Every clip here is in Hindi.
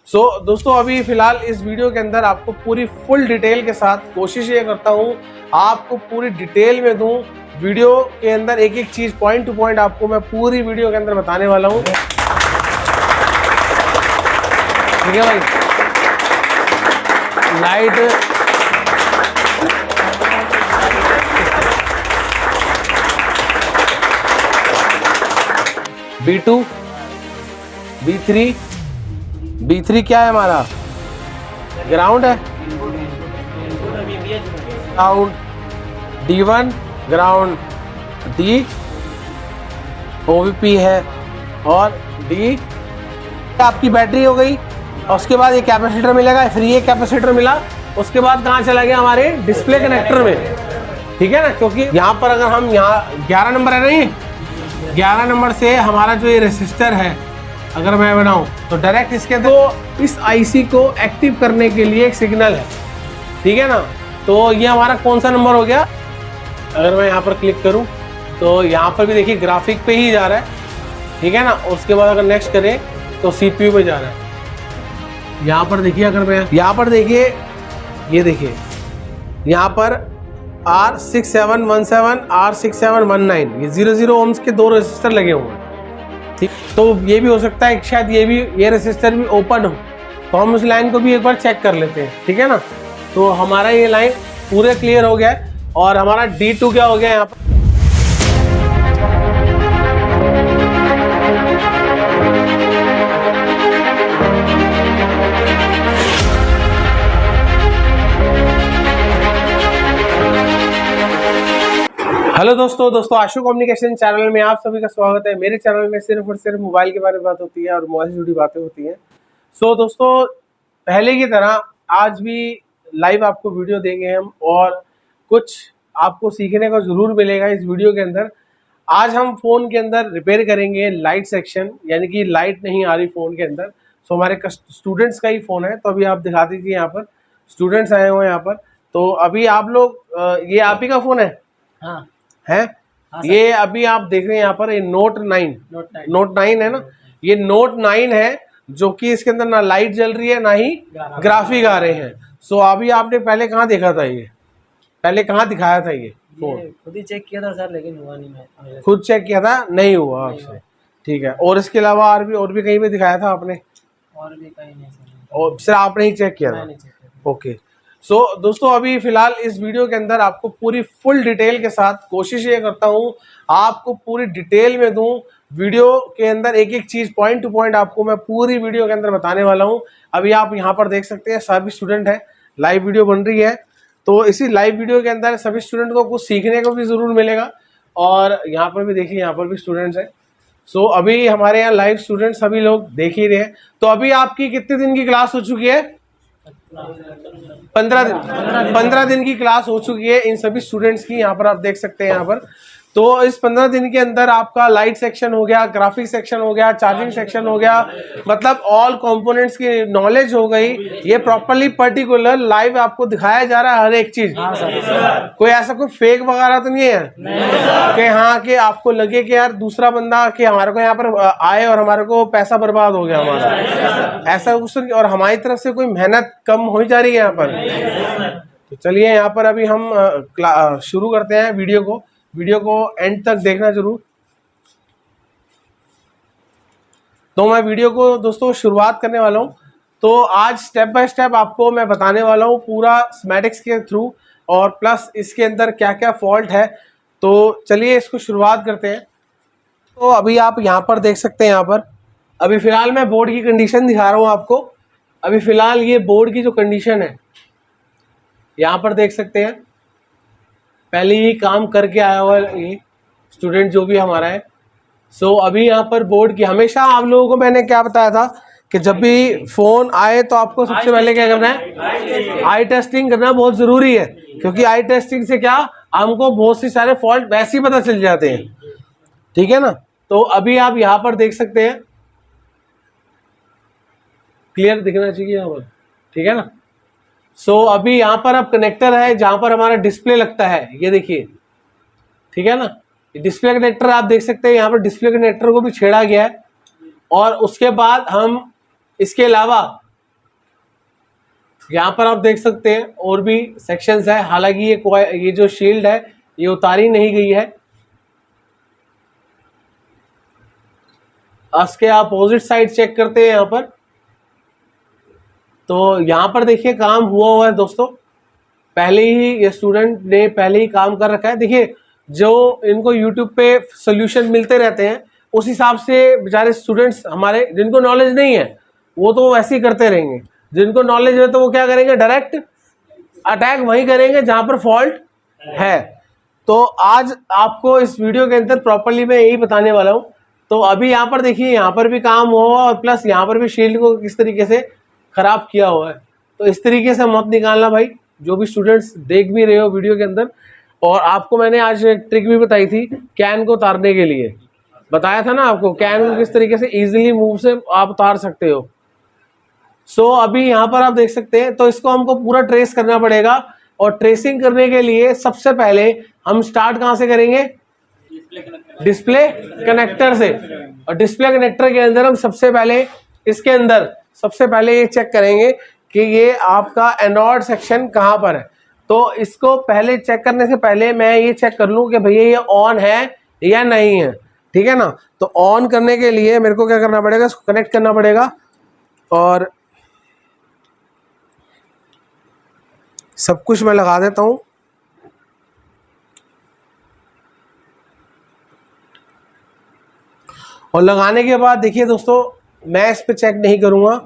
दोस्तों अभी फिलहाल इस वीडियो के अंदर आपको पूरी फुल डिटेल के साथ कोशिश ये करता हूँ आपको पूरी डिटेल में दूं। वीडियो के अंदर एक एक चीज पॉइंट टू पॉइंट आपको मैं पूरी वीडियो के अंदर बताने वाला हूँ। ठीक है भाई, लाइट B2 B3 B3 क्या है हमारा ग्राउंड है, ground D1 ground D OVP है और D आपकी बैटरी हो गई। और उसके बाद ये कैपेसिटर मिलेगा, फिर ये कैपेसिटर मिला, उसके बाद कहाँ चला गया हमारे डिस्प्ले कनेक्टर में। ठीक है ना, क्योंकि यहाँ पर अगर हम यहाँ 11 नंबर है नहीं, 11 नंबर से हमारा जो ये रेसिस्टर है अगर मैं बनाऊं तो डायरेक्ट इसके तो इस आईसी को एक्टिव करने के लिए एक सिग्नल है। ठीक है ना, तो ये हमारा कौन सा नंबर हो गया। अगर मैं यहाँ पर क्लिक करूं तो यहाँ पर भी देखिए ग्राफिक पे ही जा रहा है। ठीक है ना, उसके बाद अगर नेक्स्ट करें तो CPU पे जा रहा है। यहाँ पर देखिए, अगर मैं यहाँ पर देखिए, ये देखिए यहाँ पर R6717 R6719 ये 00 ओम्स के दो रेसिस्टर लगे हुए हैं। ठीक, तो ये भी हो सकता है कि शायद ये रेसिस्टर भी ओपन हो, तो हम उस लाइन को भी एक बार चेक कर लेते हैं। ठीक है ना, तो हमारा ये लाइन पूरे क्लियर हो गया है और हमारा D2 क्या हो गया यहाँ पर। हेलो दोस्तों आशु कम्युनिकेशन चैनल में आप सभी का स्वागत है। मेरे चैनल में सिर्फ और सिर्फ मोबाइल के बारे में बात होती है और मोबाइल से जुड़ी बातें होती हैं। दोस्तों पहले की तरह आज भी लाइव आपको वीडियो देंगे हम और कुछ आपको सीखने को जरूर मिलेगा इस वीडियो के अंदर। आज हम फोन के अंदर रिपेयर करेंगे लाइट सेक्शन, यानी कि लाइट नहीं आ रही फोन के अंदर। हमारे स्टूडेंट्स का ही फोन है, तो अभी आप दिखा दीजिए, यहाँ पर स्टूडेंट्स आए हुए हैं यहाँ पर। तो अभी आप लोग ये आप ही का फोन है? हाँ है। हाँ, ये अभी आप देख रहे हैं यहाँ पर ये नोट 9 है ना, ये नोट 9 है, जो कि इसके अंदर ना लाइट जल रही है ना ही ग्राफिक आ रहे हैं। अभी आपने पहले कहाँ देखा था, ये पहले कहाँ दिखाया था ये फोन? खुद ही चेक किया था सर, लेकिन हुआ नहीं। मैं खुद चेक किया था, नहीं हुआ आपसे? ठीक है, और इसके अलावा और भी कहीं पे दिखाया था आपने? और भी कहीं नहीं सर, और सिर्फ आपने ही चेक किया था? ओके। दोस्तों अभी फिलहाल इस वीडियो के अंदर आपको पूरी फुल डिटेल के साथ कोशिश ये करता हूँ आपको पूरी डिटेल में दूं। वीडियो के अंदर एक एक चीज पॉइंट टू पॉइंट आपको मैं पूरी वीडियो के अंदर बताने वाला हूँ। अभी आप यहाँ पर देख सकते हैं सभी स्टूडेंट हैं, लाइव वीडियो बन रही है। तो इसी लाइव वीडियो के अंदर सभी स्टूडेंट को कुछ सीखने को भी जरूर मिलेगा। और यहाँ पर भी देखिए, यहाँ पर भी स्टूडेंट्स हैं। अभी हमारे यहाँ लाइव स्टूडेंट सभी लोग देख ही रहे हैं। तो अभी आपकी कितने दिन की क्लास हो चुकी है? 15 दिन की क्लास हो चुकी है इन सभी स्टूडेंट्स की। यहाँ पर आप देख सकते हैं यहाँ पर। तो इस 15 दिन के अंदर आपका लाइट सेक्शन हो गया, ग्राफिक सेक्शन हो गया, चार्जिंग सेक्शन हो गया, मतलब ऑल कंपोनेंट्स की नॉलेज हो गई। ये प्रॉपर्ली पर्टिकुलर लाइव आपको दिखाया जा रहा है हर एक चीज। कोई ऐसा कोई फेक वगैरह तो नहीं है कि हाँ कि आपको लगे कि यार दूसरा बंदा कि हमारे को यहाँ पर आए और हमारे को पैसा बर्बाद हो गया हमारा, ऐसा कुछ। और हमारी तरफ से कोई मेहनत कम हो जा रही है यहाँ पर। तो चलिए यहाँ पर अभी हम शुरू करते हैं वीडियो को एंड तक देखना जरूर। तो मैं वीडियो को दोस्तों शुरुआत करने वाला हूं। तो आज स्टेप बाय स्टेप आपको मैं बताने वाला हूं पूरा स्कीमेटिक्स के थ्रू, और प्लस इसके अंदर क्या क्या फॉल्ट है। तो चलिए इसको शुरुआत करते हैं। तो अभी आप यहाँ पर देख सकते हैं, यहाँ पर अभी फिलहाल मैं बोर्ड की कंडीशन दिखा रहा हूँ आपको। अभी फिलहाल ये बोर्ड की जो कंडीशन है यहाँ पर देख सकते हैं, पहले ही काम करके आया हुआ ये स्टूडेंट जो भी हमारा है। अभी यहाँ पर बोर्ड की, हमेशा आप लोगों को मैंने क्या बताया था कि जब भी फोन आए तो आपको सबसे पहले क्या करना है, आई टेस्टिंग करना बहुत जरूरी है। क्योंकि आई टेस्टिंग से क्या, हमको बहुत सी सारे फॉल्ट वैसे ही पता चल जाते हैं। ठीक है ना, तो अभी आप यहाँ पर देख सकते हैं, क्लियर दिखना चाहिए यहाँ पर। ठीक है ना। अभी यहाँ पर अब कनेक्टर है जहां पर हमारा डिस्प्ले लगता है, ये देखिए। ठीक है ना, डिस्प्ले कनेक्टर आप देख सकते हैं, यहाँ पर डिस्प्ले कनेक्टर को भी छेड़ा गया है। और उसके बाद हम इसके अलावा यहाँ पर आप देख सकते हैं और भी सेक्शंस है, हालांकि ये जो शील्ड है ये उतारी नहीं गई है। इसके अपोजिट साइड चेक करते हैं यहाँ पर, तो यहाँ पर देखिए काम हुआ है दोस्तों, पहले ही ये स्टूडेंट ने पहले ही काम कर रखा है। देखिए जो इनको यूट्यूब पे सोल्यूशन मिलते रहते हैं उस हिसाब से बेचारे स्टूडेंट्स हमारे, जिनको नॉलेज नहीं है वो तो वैसे ही करते रहेंगे, जिनको नॉलेज है तो वो क्या करेंगे, डायरेक्ट अटैक वहीं करेंगे जहां पर फॉल्ट है। तो आज आपको इस वीडियो के अंदर प्रॉपरली मैं यही बताने वाला हूं। तो अभी यहाँ पर देखिए, यहाँ पर भी काम हुआ और प्लस यहाँ पर भी शील्ड को किस तरीके से खराब किया हुआ है। तो इस तरीके से मत निकालना भाई, जो भी स्टूडेंट्स देख भी रहे हो वीडियो के अंदर। और आपको मैंने आज एक ट्रिक भी बताई थी कैन को उतारने के लिए, बताया था ना आपको, कैन को किस तरीके से इजीली मूव से आप उतार सकते हो। सो अभी यहाँ पर आप देख सकते हैं, तो इसको हमको पूरा ट्रेस करना पड़ेगा। और ट्रेसिंग करने के लिए सबसे पहले हम स्टार्ट कहाँ से करेंगे, डिस्प्ले कनेक्टर से। और डिस्प्ले कनेक्टर के अंदर हम सबसे पहले इसके अंदर सबसे पहले ये चेक करेंगे कि ये आपका एनोड सेक्शन कहाँ पर है। तो इसको पहले चेक करने से पहले मैं ये चेक कर लूँ कि भैया ये ऑन है या नहीं है, ठीक है ना। तो ऑन करने के लिए मेरे को क्या करना पड़ेगा, इसको कनेक्ट करना पड़ेगा और सब कुछ मैं लगा देता हूँ। और लगाने के बाद देखिए दोस्तों, मैं इस पे चेक नहीं करूँगा,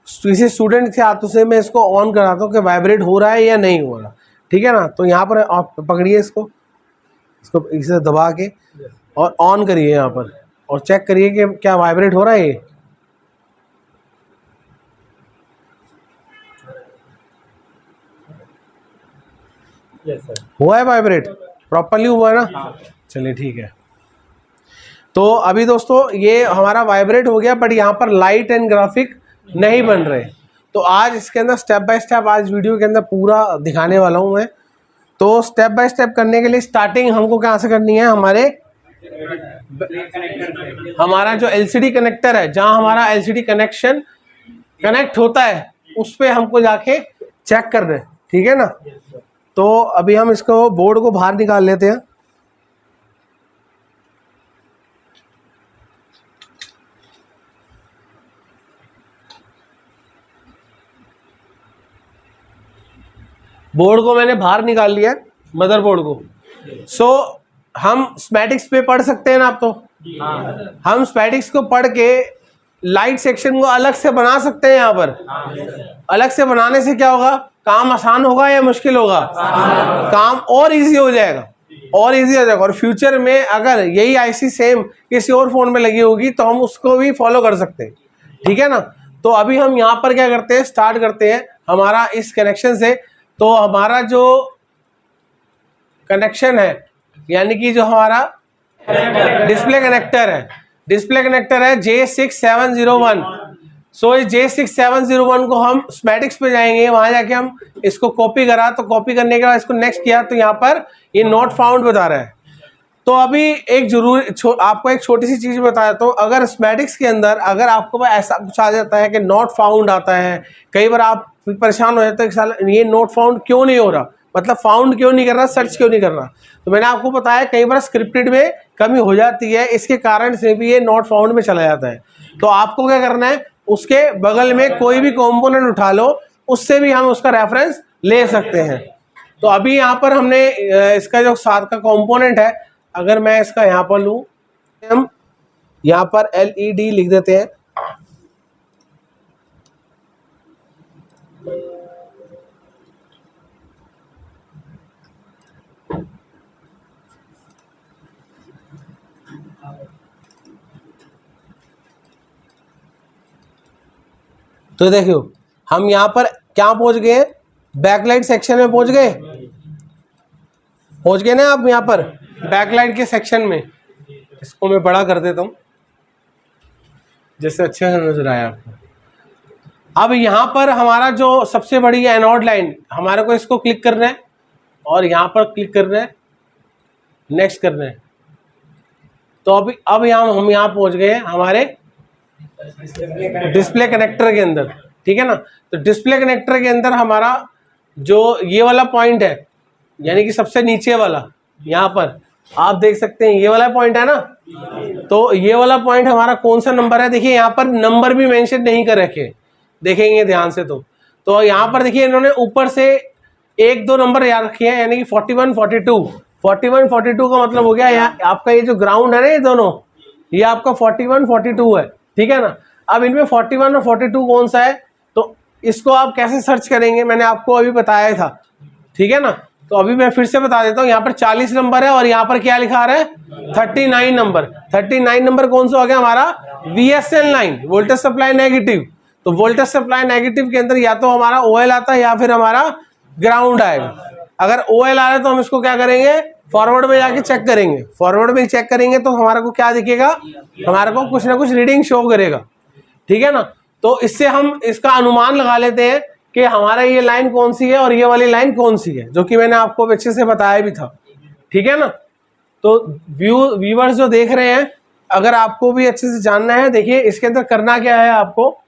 किसी स्टूडेंट के हाथों से मैं इसको ऑन कराता हूँ कि वाइब्रेट हो रहा है या नहीं हो रहा, ठीक है ना। तो यहाँ पर आप पकड़िए इसको इसे दबा के और ऑन करिए यहाँ पर और चेक करिए कि क्या वाइब्रेट हो रहा है। ये हुआ है वाइब्रेट, प्रॉपरली हुआ है ना, चलिए ठीक है। तो अभी दोस्तों ये हमारा वाइब्रेट हो गया, बट यहाँ पर लाइट एंड ग्राफिक नहीं बन रहे। तो आज इसके अंदर स्टेप बाय स्टेप आज वीडियो के अंदर पूरा दिखाने वाला हूँ मैं। तो स्टेप बाय स्टेप करने के लिए स्टार्टिंग हमको कहाँ से करनी है, हमारा जो एलसीडी कनेक्टर है, जहाँ हमारा एलसीडी कनेक्शन कनेक्ट होता है उस पर हमको जाके चेक करना है, ठीक है ना। तो अभी हम इसको बोर्ड को बाहर निकाल लेते हैं। बोर्ड को मैंने बाहर निकाल लिया, मदरबोर्ड को। सो हम स्मैटिक्स पे पढ़ सकते हैं ना आप, तो हम स्मैटिक्स को पढ़ के लाइट सेक्शन को अलग से बना सकते हैं। यहाँ पर अलग से बनाने से क्या होगा, काम आसान होगा या मुश्किल होगा, काम और इजी हो जाएगा, और इजी हो जाएगा। और फ्यूचर में अगर यही आईसी सेम किसी और फोन में लगी होगी तो हम उसको भी फॉलो कर सकते हैं, ठीक है ना। तो अभी हम यहाँ पर क्या करते हैं, स्टार्ट करते हैं हमारा इस कनेक्शन से। तो हमारा जो कनेक्शन है, यानी कि जो हमारा डिस्प्ले कनेक्टर है J6701। सो इस J6701 को हम स्मैटिक्स पे जाएंगे, वहां जाके हम इसको कॉपी करा। तो कॉपी करने के बाद इसको नेक्स्ट किया तो यहाँ पर ये नॉट फाउंड बता रहा है। तो अभी एक आपको एक छोटी सी चीज़ बताया, तो अगर स्मैटिक्स के अंदर अगर आपको ऐसा कुछ आ जाता है कि नॉट फाउंड आता है, कई बार आप परेशान हो जाते हैं कि ये नॉट फाउंड क्यों नहीं हो रहा, मतलब फाउंड क्यों नहीं कर रहा, सर्च क्यों नहीं कर रहा। तो मैंने आपको बताया कई बार स्क्रिप्टेड में कमी हो जाती है, इसके कारण से भी ये नॉट फाउंड में चला जाता है। तो आपको क्या करना है, उसके बगल में कोई भी कंपोनेंट उठा लो, उससे भी हम उसका रेफरेंस ले सकते हैं। तो अभी यहाँ पर हमने इसका जो साथ का कंपोनेंट है, अगर मैं इसका यहाँ पर लूँ, हम यहाँ पर LED लिख देते हैं। तो देखियो हम यहाँ पर क्या पहुंच गए, बैकलाइट सेक्शन में पहुंच गए ना आप, यहाँ पर बैकलाइट के सेक्शन में। इसको मैं बड़ा कर देता हूँ जैसे अच्छे से नजर आया आपको। अब यहाँ पर हमारा जो सबसे बड़ी एनोड लाइन, हमारे को इसको क्लिक करना है और यहाँ पर क्लिक करना है, नेक्स्ट करना है। तो अब हम यहाँ पहुंच गए हमारे डिस्प्ले कनेक्टर के अंदर। ठीक है ना। तो डिस्प्ले कनेक्टर के अंदर हमारा जो ये वाला पॉइंट है, यानी कि सबसे नीचे वाला, यहाँ पर आप देख सकते हैं ये वाला पॉइंट है ना, तो ये वाला पॉइंट हमारा कौन सा नंबर है, देखिए यहाँ पर नंबर भी मेंशन नहीं कर रखे, देखेंगे ध्यान से तो यहाँ पर देखिए इन्होंने ऊपर से 1-2 नंबर याद रखे हैं, यानी कि 41, 42 का मतलब हो गया यहाँ आपका ये जो ग्राउंड है ना, ये दोनों, ये आपका 41, 42 है, ठीक है ना। अब इनमें 41 और 42 कौन सा है, तो इसको आप कैसे सर्च करेंगे, मैंने आपको अभी बताया था, ठीक है ना। तो अभी मैं फिर से बता देता हूँ, यहाँ पर 40 नंबर है और यहाँ पर क्या लिखा रहा है 39 नंबर। 39 नंबर कौन सा हो गया हमारा, VSN line, voltage supply negative. तो वोल्टेज सप्लाई नेगेटिव के अंदर या तो हमारा OL आता है या फिर हमारा ग्राउंड आएगा। अगर OL आ रहा है तो हम इसको क्या करेंगे, फॉरवर्ड में जाके चेक करेंगे। फॉरवर्ड में चेक करेंगे तो हमारा को क्या दिखेगा, हमारे को कुछ ना कुछ रीडिंग शो करेगा, ठीक है ना। तो इससे हम इसका अनुमान लगा लेते हैं कि हमारा ये लाइन कौन सी है और ये वाली लाइन कौन सी है, जो कि मैंने आपको अच्छे से बताया भी था, ठीक है ना। तो व्यूअर्स जो देख रहे हैं, अगर आपको भी अच्छे से जानना है, देखिए इसके अंदर करना क्या है आपको,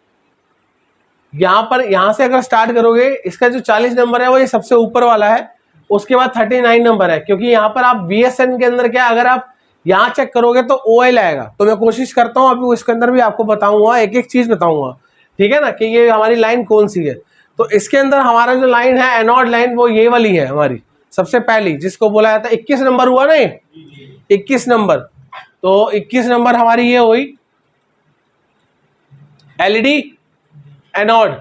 यहाँ से अगर स्टार्ट करोगे, इसका जो 40 नंबर है वो ये सबसे ऊपर वाला है, उसके बाद 39 नंबर है, क्योंकि यहाँ पर आप VSN के अंदर क्या, अगर आप यहाँ चेक करोगे तो OL आएगा। तो मैं कोशिश करता हूँ अभी इसके अंदर भी आपको बताऊंगा, एक एक चीज बताऊंगा, ठीक है ना, कि ये हमारी लाइन कौन सी है। तो इसके अंदर हमारा जो लाइन है एनोड लाइन, वो ये वाली है हमारी सबसे पहली, जिसको बोला जाता है 21 नंबर हुआ ना, 21 नंबर। तो 21 नंबर हमारी ये हुई LED एनोड,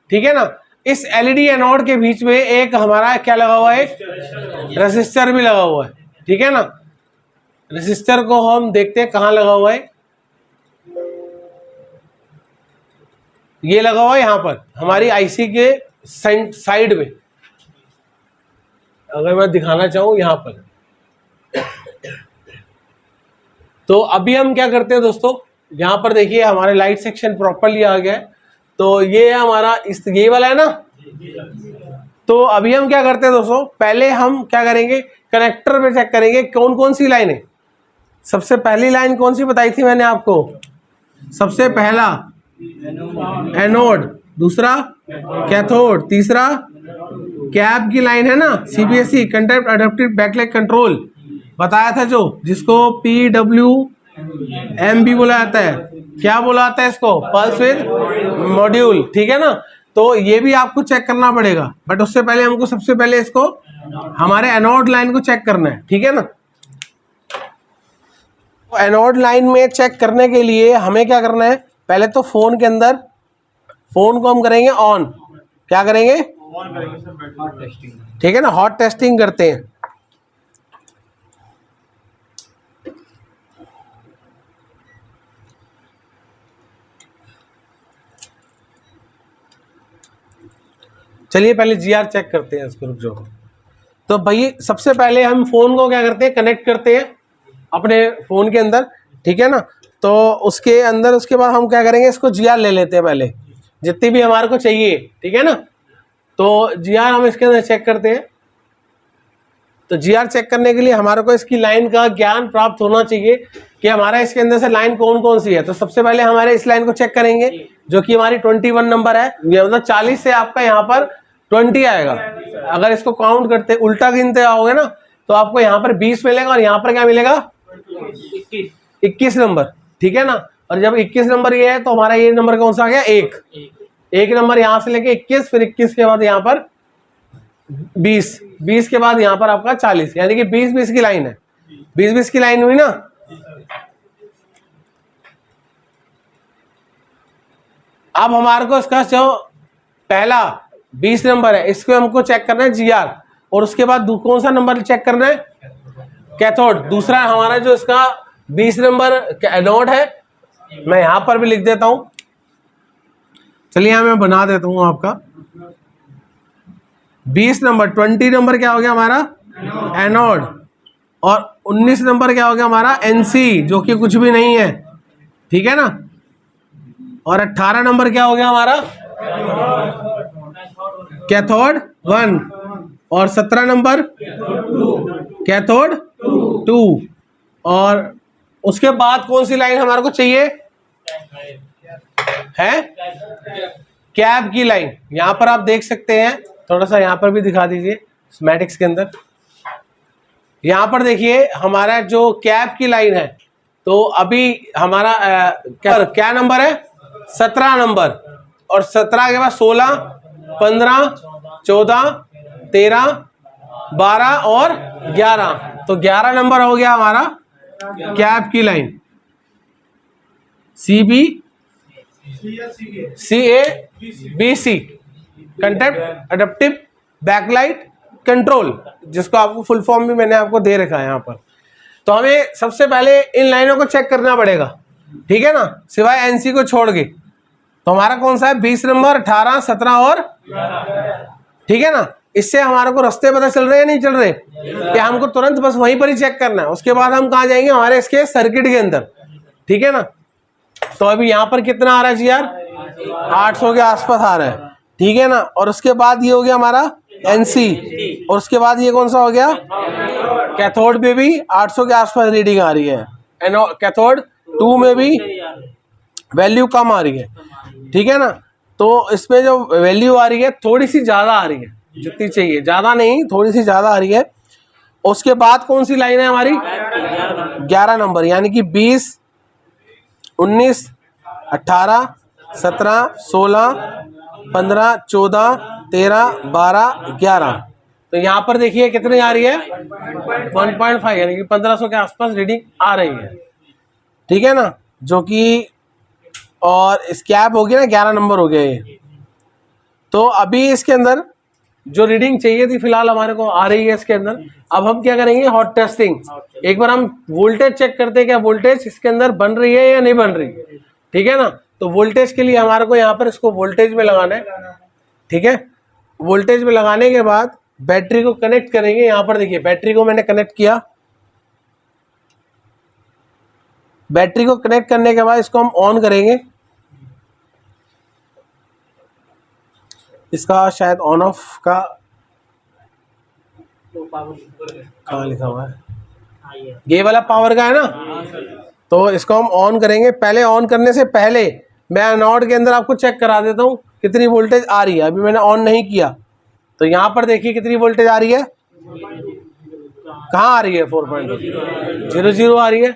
ठीक है ना। इस LED एनोड के बीच में एक हमारा क्या लगा हुआ है, एक रेसिस्टर भी लगा हुआ है, ठीक है ना। रेसिस्टर को हम देखते हैं कहाँ लगा हुआ है, ये लगा हुआ है यहाँ पर हमारी IC के साइड में, अगर मैं दिखाना चाहूँ यहाँ पर। तो अभी हम क्या करते हैं दोस्तों, यहाँ पर देखिए हमारे लाइट सेक्शन प्रॉपरली आ गया है। तो ये है हमारा ये वाला है ना। तो अभी हम क्या करते हैं दोस्तों, पहले हम क्या करेंगे, कनेक्टर पे चेक करेंगे कौन कौन सी लाइन है। सबसे पहली लाइन कौन सी बताई थी मैंने आपको, सबसे पहला एनोड, दूसरा कैथोड, तीसरा कैप की लाइन है ना, CBSE conduct adaptive backlight control बताया था, जो जिसको PWM भी बोला जाता है। क्या बोला जाता है इसको, पल्स विद मॉड्यूल, ठीक है ना। तो ये भी आपको चेक करना पड़ेगा, बट उससे पहले हमको सबसे पहले इसको हमारे एनोड लाइन को चेक करना है, ठीक है ना। तो एनोड लाइन में चेक करने के लिए हमें क्या करना है, पहले तो फोन के अंदर, फोन को हम करेंगे ऑन, क्या करेंगे, ठीक है ना, हॉट टेस्टिंग करते हैं। चलिए पहले GR चेक करते हैं इसको, रुक जाओ। तो भाई सबसे पहले हम फोन को क्या करते हैं, कनेक्ट करते हैं अपने फोन के अंदर, ठीक है ना। तो उसके अंदर उसके बाद हम क्या करेंगे, इसको GR ले लेते हैं पहले, जितनी भी हमारे को चाहिए, ठीक है ना। तो GR हम इसके अंदर चेक करते हैं। तो GR चेक करने के लिए हमारे को इसकी लाइन का ज्ञान प्राप्त होना चाहिए कि हमारा इसके अंदर से लाइन कौन कौन सी है। तो सबसे पहले हमारे इस लाइन को चेक करेंगे, जो कि हमारी 21 नंबर है। ये मतलब 40 से आपका यहाँ पर 20 आएगा। अगर इसको काउंट करते उल्टा गिनते आओगे ना, तो आपको यहाँ पर 20 मिलेगा और यहाँ पर क्या मिलेगा, 21 नंबर, ठीक है ना। और जब 21 नंबर ये है तो हमारा ये नंबर कौन सा आ गया, एक नंबर यहाँ से लेके 21, फिर 21 के बाद यहाँ पर 20 के बाद यहाँ पर आपका 40, यानी कि 20-20 की लाइन है। 20-20 की लाइन हुई ना। अब हमारे को इसका जो पहला 20 नंबर है, इसको हमको चेक करना है GR, और उसके बाद कौन सा नंबर चेक करना है, कैथोड। दूसरा हमारा जो इसका 20 नंबर एनोड है, मैं यहां पर भी लिख देता हूं। चलिए यहां मैं बना देता हूं आपका 20 नंबर, 20 नंबर क्या हो गया हमारा एनोड, और 19 नंबर क्या हो गया हमारा NC, जो कि कुछ भी नहीं है, ठीक है ना। और 18 नंबर क्या हो गया हमारा कैथोड 1, और 17 नंबर कैथोड 2। और उसके बाद कौन सी लाइन हमारे को चाहिए है, कैप की लाइन यहाँ पर आप देख सकते हैं, थोड़ा सा यहाँ पर भी दिखा दीजिए स्कीमेटिक्स के अंदर। यहाँ पर देखिए हमारा जो कैप की लाइन है, तो अभी हमारा क्या नंबर है, 17 नंबर, और 17 के बाद 16, 15, 14, 13, 12 और 11, तो 11 नंबर हो गया हमारा कैप की line. CB CA BC contact adaptive backlight control, जिसको आपको फुल फॉर्म भी मैंने आपको दे रखा है यहाँ पर। तो हमें सबसे पहले इन लाइनों को चेक करना पड़ेगा, ठीक है ना, सिवाय NC को छोड़ के। तो हमारा कौन सा है, 20 नंबर, 18, 17 और, ठीक है ना। इससे हमारे को रास्ते पता चल रहे हैं नहीं चल रहे, कि हमको तुरंत बस वहीं पर ही चेक करना है। उसके बाद हम कहाँ जाएंगे, हमारे इसके सर्किट के अंदर, ठीक है ना। तो अभी यहाँ पर कितना आ रहा है जी यार, 800 के आसपास आ रहा है, ठीक है ना। और उसके बाद ये हो गया हमारा NC, और उसके बाद ये कौन सा हो गया, कैथोड में भी 800 के आसपास रीडिंग आ रही है। कैथोड 2 में भी वैल्यू कम आ रही है, ठीक है ना। तो इसमें जो वैल्यू आ रही है थोड़ी सी ज़्यादा आ रही है, जितनी चाहिए, ज़्यादा नहीं, थोड़ी सी ज़्यादा आ रही है। उसके बाद कौन सी लाइन है हमारी, 11 नंबर, यानी कि 20, 19, 18, 17, 16, 15, 14, 13, 12, 11। तो यहाँ पर देखिए कितनी आ रही है, 1.5, यानी कि 1500 के आसपास रीडिंग आ रही है, ठीक है ना। जो कि और स्कैप हो गया ना, 11 नंबर हो गया ये। तो अभी इसके अंदर जो रीडिंग चाहिए थी फिलहाल हमारे को आ रही है इसके अंदर। अब हम क्या करेंगे, हॉट टेस्टिंग, एक बार हम वोल्टेज चेक करते हैं क्या वोल्टेज इसके अंदर बन रही है या नहीं बन रही, ठीक है ना। तो वोल्टेज के लिए हमारे को यहाँ पर इसको वोल्टेज में लगाना है, ठीक है। वोल्टेज में लगाने के बाद बैटरी को कनेक्ट करेंगे। यहाँ पर देखिए बैटरी को मैंने कनेक्ट किया। बैटरी को कनेक्ट करने के बाद इसको हम ऑन करेंगे। इसका शायद ऑन ऑफ का कहाँ लिखा हुआ है, ये वाला पावर का है ना। तो इसको हम ऑन करेंगे। पहले ऑन करने से पहले मैं एनोड के अंदर आपको चेक करा देता हूँ कितनी वोल्टेज आ रही है। अभी मैंने ऑन नहीं किया, तो यहाँ पर देखिए कितनी वोल्टेज आ रही है, कहाँ आ रही है, 4.00 आ रही है।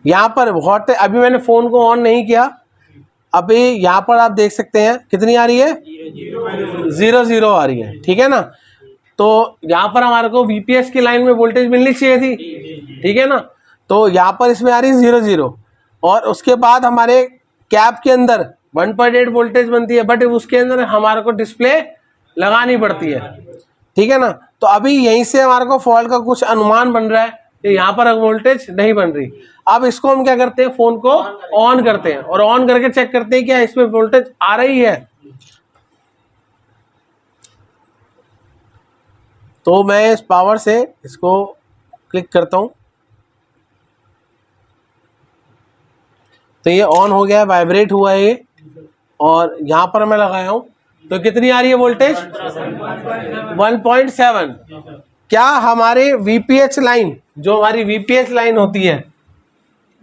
यहाँ पर हॉट, अभी मैंने फोन को ऑन नहीं किया, अभी यहाँ पर आप देख सकते हैं कितनी आ रही है, 0.00 आ रही है, ठीक है ना। तो यहाँ पर हमारे को VPS की लाइन में वोल्टेज मिलनी चाहिए थी, ठीक है ना। तो यहाँ पर इसमें आ रही है 0.00, और उसके बाद हमारे कैप के अंदर 1.8 वोल्टेज बनती है, बट उसके अंदर हमारे को डिस्प्ले लगानी पड़ती है, ठीक है ना। तो अभी यहीं से हमारे को फॉल्ट का कुछ अनुमान बन रहा है कि यहाँ पर वोल्टेज नहीं बन रही। अब इसको हम क्या करते हैं, फोन को ऑन करते हैं और ऑन करके चेक करते हैं क्या इसमें वोल्टेज आ रही है। तो मैं इस पावर से इसको क्लिक करता हूं, तो ये ऑन हो गया है, वाइब्रेट हुआ है ये, और यहाँ पर मैं लगाया हूं तो कितनी आ रही है वोल्टेज, 1.7। क्या हमारे VPH लाइन, जो हमारी VPH लाइन होती है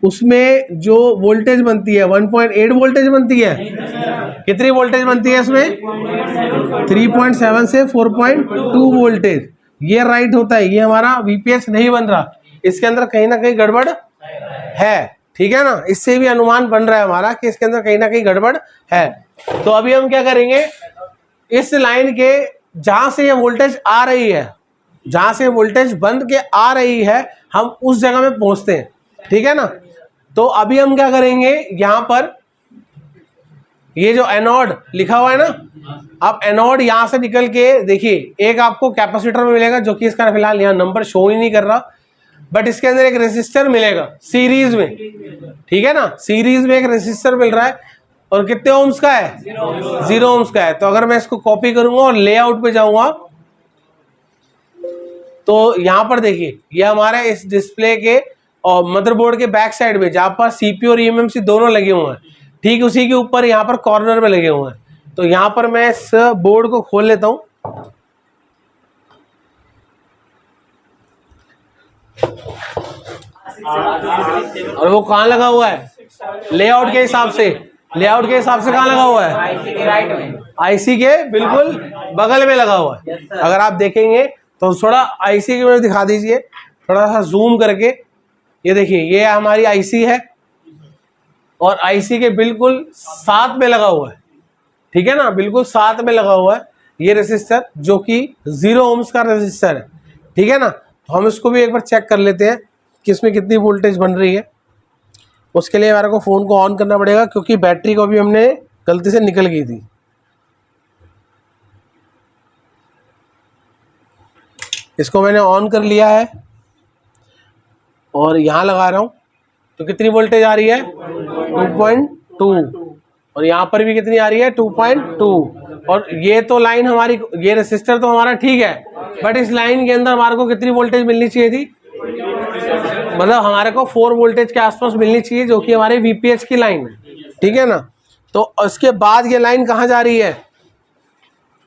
उसमें जो वोल्टेज बनती है 1.8 वोल्टेज बनती है, कितनी वोल्टेज बनती है इसमें, 3.7 से 4.2 वोल्टेज। ये राइट होता है, ये हमारा VPH नहीं बन रहा, इसके अंदर कहीं ना कहीं गड़बड़ है, ठीक है ना। इससे भी अनुमान बन रहा है हमारा कि इसके अंदर कहीं ना कहीं गड़बड़ है। तो अभी हम क्या करेंगे, इस लाइन के जहां से ये वोल्टेज आ रही है, जहां से वोल्टेज बंद के आ रही है, हम उस जगह में पहुंचते हैं, ठीक है ना। तो अभी हम क्या करेंगे, यहां पर ये जो एनोड लिखा हुआ है ना, अब एनोड यहां से निकल के देखिए, एक आपको कैपेसिटर में मिलेगा जो कि इसका फिलहाल यहाँ नंबर शो ही नहीं कर रहा, बट इसके अंदर एक रेसिस्टर मिलेगा सीरीज में, ठीक है ना। सीरीज में एक रेसिस्टर मिल रहा है, और कितने ओम्स का है, 0 ओम्स का है। तो अगर मैं इसको कॉपी करूंगा और लेआउट पे जाऊंगा, तो यहां पर देखिए ये हमारे इस डिस्प्ले के और मदरबोर्ड के बैक साइड में, जहां पर CPU और eMMC दोनों लगे हुए हैं, ठीक उसी के ऊपर यहाँ पर कॉर्नर में लगे हुए हैं। तो यहाँ पर मैं इस बोर्ड को खोल लेता हूं, और वो कहाँ लगा हुआ है, लेआउट के हिसाब से, लेआउट के हिसाब से कहाँ लगा हुआ है? आईसी के राइट में, आईसी के बिल्कुल बगल में लगा हुआ है। Yes, sir. अगर आप देखेंगे तो थोड़ा आईसी की मुझे दिखा दीजिए, थोड़ा सा जूम करके। ये देखिए, ये हमारी आईसी है और आईसी के बिल्कुल साथ में लगा हुआ है, ठीक है ना, बिल्कुल साथ में लगा हुआ है ये रेसिस्टर, जो कि 0 ओम्स का रेसिस्टर है, ठीक है ना। तो हम इसको भी एक बार चेक कर लेते हैं कि इसमें कितनी वोल्टेज बन रही है। उसके लिए हमारे को फ़ोन को ऑन करना पड़ेगा, क्योंकि बैटरी को भी हमने गलती से निकल गई थी। इसको मैंने ऑन कर लिया है और यहाँ लगा रहा हूँ, तो कितनी वोल्टेज आ रही है? 2.2। और यहाँ पर भी कितनी आ रही है? 2.2। और ये तो लाइन हमारी, ये रेसिस्टर तो हमारा ठीक है, बट इस लाइन के अंदर हमारे को कितनी वोल्टेज मिलनी चाहिए थी? मतलब हमारे को 4 वोल्टेज के आसपास मिलनी चाहिए, जो कि हमारे वीपीएच की लाइन है, ठीक है ना। तो उसके बाद ये लाइन कहाँ जा रही है?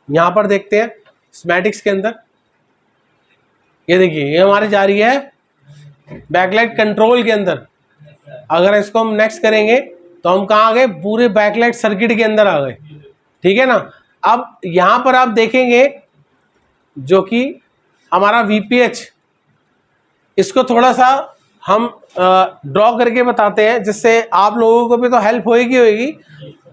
यहाँ पर देखते हैं स्कीमेटिक्स के अंदर। ये देखिए, ये हमारी जा रही है बैकलाइट कंट्रोल के अंदर। अगर इसको हम नेक्स्ट करेंगे तो हम कहाँ आ गए? पूरे बैकलाइट सर्किट के अंदर आ गए, ठीक है ना। अब यहाँ पर आप देखेंगे जो कि हमारा वीपीएच, इसको थोड़ा सा हम ड्रॉ करके बताते हैं, जिससे आप लोगों को भी तो हेल्प होएगी,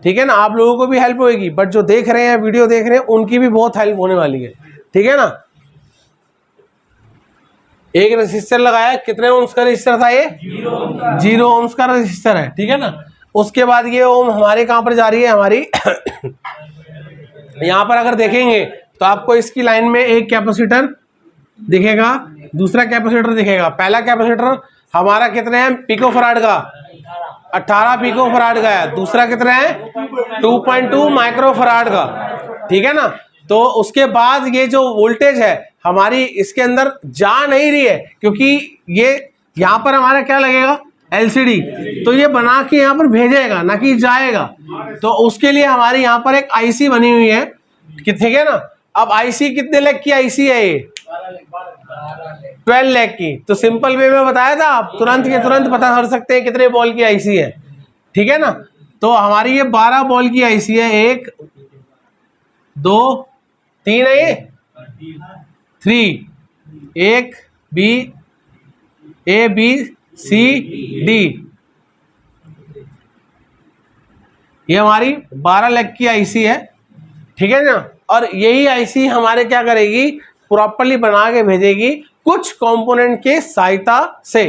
ठीक है ना, आप लोगों को भी हेल्प होएगी, बट जो देख रहे हैं, वीडियो देख रहे हैं, उनकी भी बहुत हेल्प होने वाली है, ठीक है ना। एक रेसिस्टर लगाया, कितने ओम्स का रेसिस्टर था ये? 0 ओम्स का रेसिस्टर है, ठीक है ना। उसके बाद ये ओम हमारे कहाँ पर जा रही है? हमारी यहाँ पर अगर देखेंगे तो आपको इसकी लाइन में एक कैपेसिटर दिखेगा, दूसरा कैपेसिटर दिखेगा। पहला कैपेसिटर हमारा कितने हैं? पिको फराड का, 18 पिको फराड का है। दूसरा कितना है? 2.2 माइक्रो फराड का, ठीक है ना। तो उसके बाद ये जो वोल्टेज है हमारी इसके अंदर जा नहीं रही है, क्योंकि ये यहाँ पर हमारा क्या लगेगा? एलसीडी, तो ये बना के यहाँ पर भेजेगा, ना कि जाएगा। तो उसके लिए हमारी यहाँ पर एक आईसी बनी हुई है, ठीक है ना। अब आईसी कितने लाख की आईसी है ये? 12 लाख की। तो सिंपल वे में बताया था, आप तुरंत के तुरंत पता कर सकते हैं कितने बॉल की आईसी है, ठीक है ना। तो हमारी ये 12 बॉल की आईसी है, 1 2 3 है, ये 3, 1 B A B C D, ये हमारी 12 लाख की आईसी है, ठीक है ना। और यही आईसी हमारे क्या करेगी? प्रॉपर्ली बना के भेजेगी कुछ कंपोनेंट के सहायता से,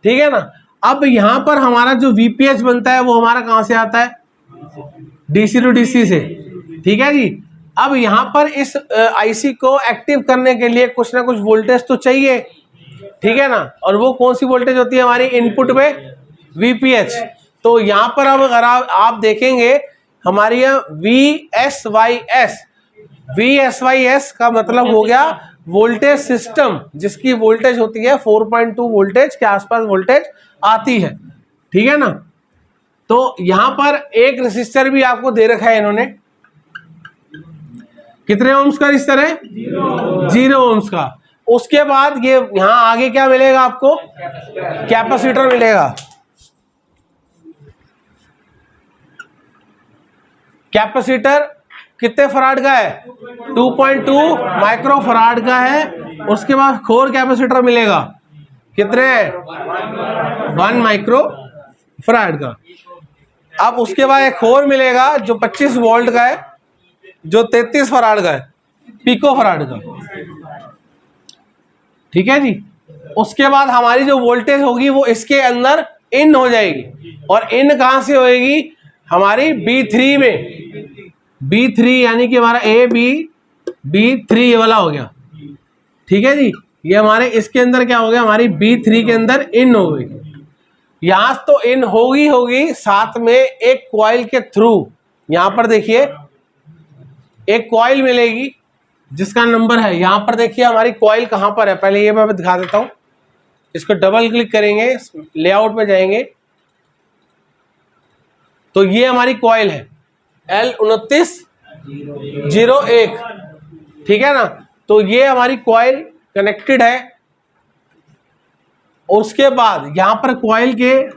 ठीक है ना। अब यहाँ पर हमारा जो वीपीएच बनता है वो हमारा कहाँ से आता है? डीसी टू डीसी से, ठीक है जी। अब यहाँ पर इस आईसी को एक्टिव करने के लिए कुछ ना कुछ वोल्टेज तो चाहिए, ठीक है ना। और वो कौन सी वोल्टेज होती है हमारी? इनपुट में वीपीएच। तो यहाँ पर अब अगर आप देखेंगे हमारी VSYS का मतलब हो गया वोल्टेज सिस्टम, जिसकी वोल्टेज होती है 4.2 वोल्टेज के आसपास वोल्टेज आती है, ठीक है ना। तो यहाँ पर एक रेसिस्टर भी आपको दे रखा है इन्होंने, कितने ओम्स का रेसिस्टर है? 0 ओम्स का। उसके बाद ये यहाँ आगे क्या मिलेगा आपको? कैपेसिटर मिलेगा। कैपेसिटर कितने फराड का है? 2.2 माइक्रो फराड का है। उसके बाद खोर कैपेसिटर मिलेगा, कितने? 1 माइक्रो फराड का। अब उसके बाद एक खोर मिलेगा जो 25 वोल्ट का है, जो 33 फराड का है, पिको फराड का, ठीक है जी। उसके बाद हमारी जो वोल्टेज होगी वो इसके अंदर इन हो जाएगी, और इन कहां से होएगी? हमारी B3 में, B3 यानी कि हमारा B3 ये वाला हो गया, ठीक है जी। ये हमारे इसके अंदर क्या हो गया? हमारी B3 के अंदर इन हो गई। यहां तो इन होगी, साथ में एक कॉइल के थ्रू यहां पर देखिए एक कॉइल मिलेगी जिसका नंबर है, यहां पर देखिए हमारी कॉइल कहां पर है, पहले ये मैं दिखा देता हूं। इसको डबल क्लिक करेंगे, लेआउट में जाएंगे तो ये हमारी कॉइल है L2901, ठीक है ना। तो ये हमारी कॉइल कनेक्टेड है। उसके बाद यहां पर कॉइल के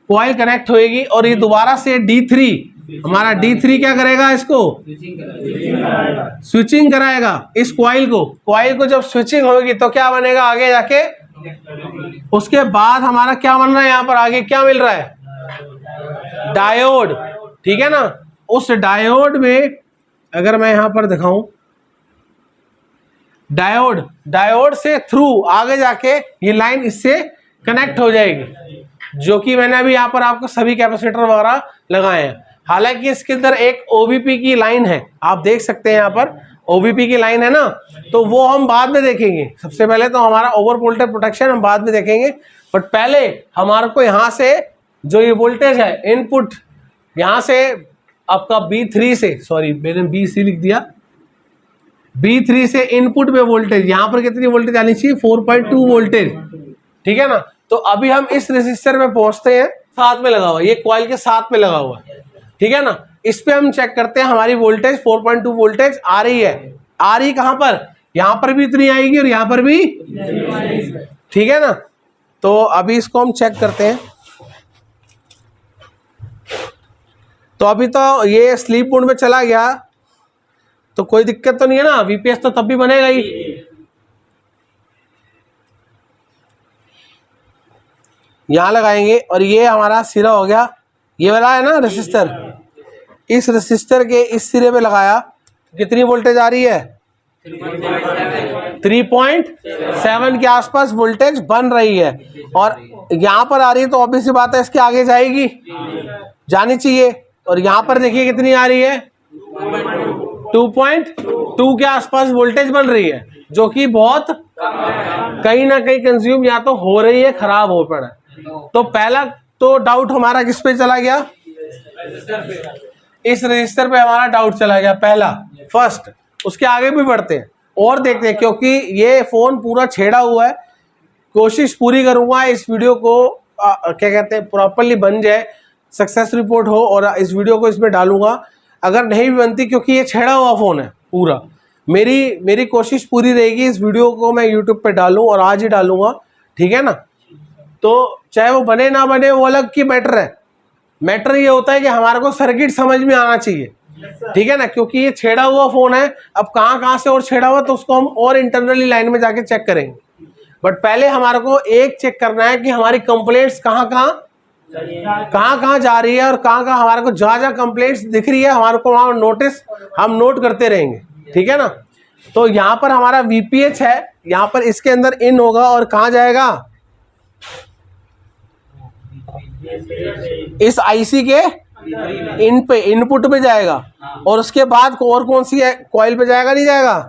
कॉइल कनेक्ट होएगी और ये दोबारा से D3, हमारा D3 क्या करेगा, इसको स्विचिंग कराएगा इस कॉइल को जब स्विचिंग होगी तो क्या बनेगा आगे जाके, उसके बाद हमारा क्या बन रहा है, यहाँ पर आगे क्या मिल रहा है, डायोड। ठीक है ना, उस डायोड में अगर मैं यहां पर दिखाऊं, डायोड से थ्रू आगे जाके ये लाइन इससे कनेक्ट हो जाएगी, जो कि मैंने अभी यहाँ पर आपको सभी कैपेसिटर वगैरह लगाए हैं। हालांकि इसके अंदर एक OVP की लाइन है, आप देख सकते हैं यहाँ पर OVP की लाइन है ना, तो वो हम बाद में देखेंगे। सबसे पहले तो हमारा ओवर वोल्टेज प्रोटेक्शन हम बाद में देखेंगे, बट पहले हमारे को यहाँ से जो ये वोल्टेज है इनपुट, यहाँ से आपका B3 से, सॉरी मैंने BC लिख दिया, B3 से इनपुट में वोल्टेज, यहाँ पर कितनी वोल्टेज आनी चाहिए, 4.2 वोल्टेज। ठीक है ना, तो अभी हम इस रेजिस्टर में पहुंचते हैं, साथ में लगा हुआ, ये कॉइल के साथ में लगा हुआ है। ठीक है ना, इस पे हम चेक करते हैं हमारी वोल्टेज 4.2 वोल्टेज आ रही है। आ रही कहां पर, यहां पर भी इतनी आएगी और यहां पर भी। ठीक है ना, तो अभी इसको हम चेक करते हैं। तो अभी तो ये स्लीप मोड में चला गया, तो कोई दिक्कत तो नहीं है ना, VPS तो तब भी बनेगा ही। यहां लगाएंगे और ये हमारा सिरा हो गया, ये वाला है ना रेसिस्टर, इस रेसिस्टर के इस सिरे पे लगाया, कितनी वोल्टेज आ रही है, 3.7 के आसपास वोल्टेज बन रही है, और यहां पर आ रही है तो ऑब्वियस सी बात है इसके आगे जाएगी, जानी चाहिए। और यहां पर देखिए कितनी आ रही है, 2.2 के आसपास वोल्टेज बन रही है, जो कि बहुत कहीं ना कहीं कंज्यूम या तो हो रही है, खराब हो पड़ा। तो पहला तो डाउट हमारा किस पे चला गया, इस रजिस्टर पे हमारा डाउट चला गया पहला, फर्स्ट। उसके आगे भी बढ़ते हैं और देखते हैं, क्योंकि ये फोन पूरा छेड़ा हुआ है। कोशिश पूरी करूंगा इस वीडियो को क्या कहते हैं प्रॉपरली बन जाए, सक्सेस रिपोर्ट हो, और इस वीडियो को इसमें डालूंगा। अगर नहीं भी बनती, क्योंकि ये छेड़ा हुआ फोन है पूरा, मेरी कोशिश पूरी रहेगी इस वीडियो को मैं यूट्यूब पे डालूं, और आज ही डालूंगा। ठीक है ना, तो चाहे वो बने ना बने वो अलग की मैटर है। मैटर ये होता है कि हमारे को सर्किट समझ में आना चाहिए। ठीक है ना, क्योंकि ये छेड़ा हुआ फोन है, अब कहाँ से और छेड़ा हुआ तो उसको हम और इंटरनली लाइन में जाके चेक करेंगे। बट पहले हमारे को एक चेक करना है कि हमारी कंप्लेंट्स कहाँ जा रही है, और कहाँ हमारे को जहाँ कंप्लेंट्स दिख रही है हमारे को वहाँ नोटिस हम नोट करते रहेंगे। ठीक है ना, तो यहाँ पर हमारा VPH है, यहाँ पर इसके अंदर इन होगा और कहाँ जाएगा, इस IC के इन पे इनपुट पे जाएगा, और उसके बाद और कौन सी है, कॉइल पे जाएगा, नहीं जाएगा।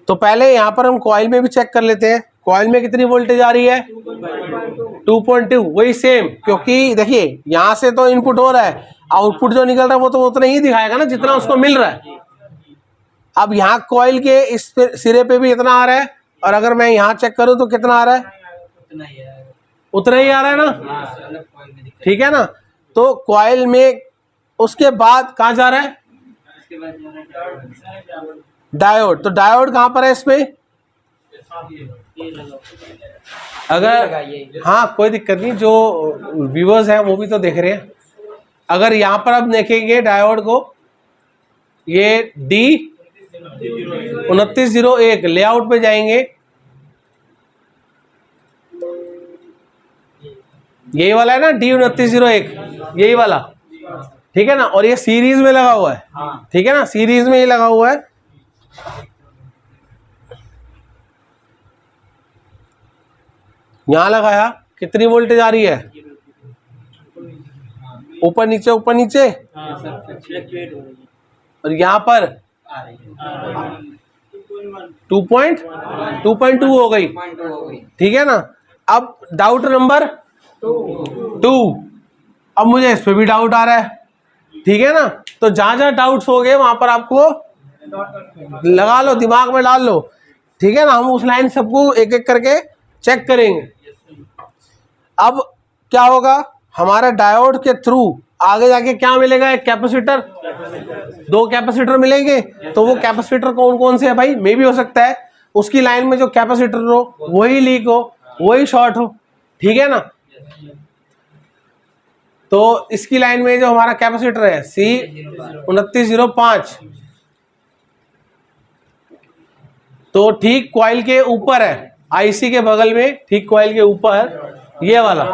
तो पहले यहाँ पर हम कॉइल में भी चेक कर लेते हैं, कॉइल में कितनी वोल्टेज आ रही है, 2.2, वही सेम, क्योंकि देखिए यहाँ से तो इनपुट हो रहा है, आउटपुट जो निकल रहा है वो तो उतना ही दिखाएगा ना जितना उसको मिल रहा है। अब यहाँ कॉइल के इस सिरे पे भी इतना आ रहा है, और अगर मैं यहाँ चेक करूँ तो कितना आ रहा है, उतना ही आ रहा है ना। ठीक है ना, तो कॉइल में उसके बाद कहाँ जा रहा है, डायोड। तो डायोड कहाँ पर है इसमें, अगर हाँ कोई दिक्कत नहीं, जो व्यूअर्स हैं वो भी तो देख रहे हैं। अगर यहाँ पर अब देखेंगे डायोड को, ये D2901 लेआउट पे जाएंगे, यही वाला है ना D2901, यही वाला। ठीक है ना, और ये सीरीज में लगा हुआ है। ठीक है ना, सीरीज में ये लगा हुआ है। यहां लगाया, कितनी वोल्टेज आ रही है, ऊपर नीचे ऊपर नीचे, और यहाँ पर 2.2 हो गई। ठीक है ना, अब डाउट नंबर 2, अब मुझे इस पे भी डाउट आ रहा है। ठीक है ना, तो जहां डाउट्स हो गए वहां पर आपको लगा लो, दिमाग में डाल लो। ठीक है ना, हम उस लाइन सबको एक एक करके चेक करेंगे। अब क्या होगा, हमारा डायोड के थ्रू आगे जाके क्या मिलेगा, एक कैपेसिटर, 2 कैपेसिटर मिलेंगे। तो वो कैपेसिटर कौन कौन से है भाई, मे भी हो सकता है उसकी लाइन में जो कैपेसिटर हो वही लीक हो, वही शॉर्ट हो। ठीक है ना। तो इसकी लाइन में जो हमारा कैपेसिटर है C2905, तो ठीक कॉइल के ऊपर है, आईसी के बगल में, ठीक कॉइल के ऊपर ये वाला,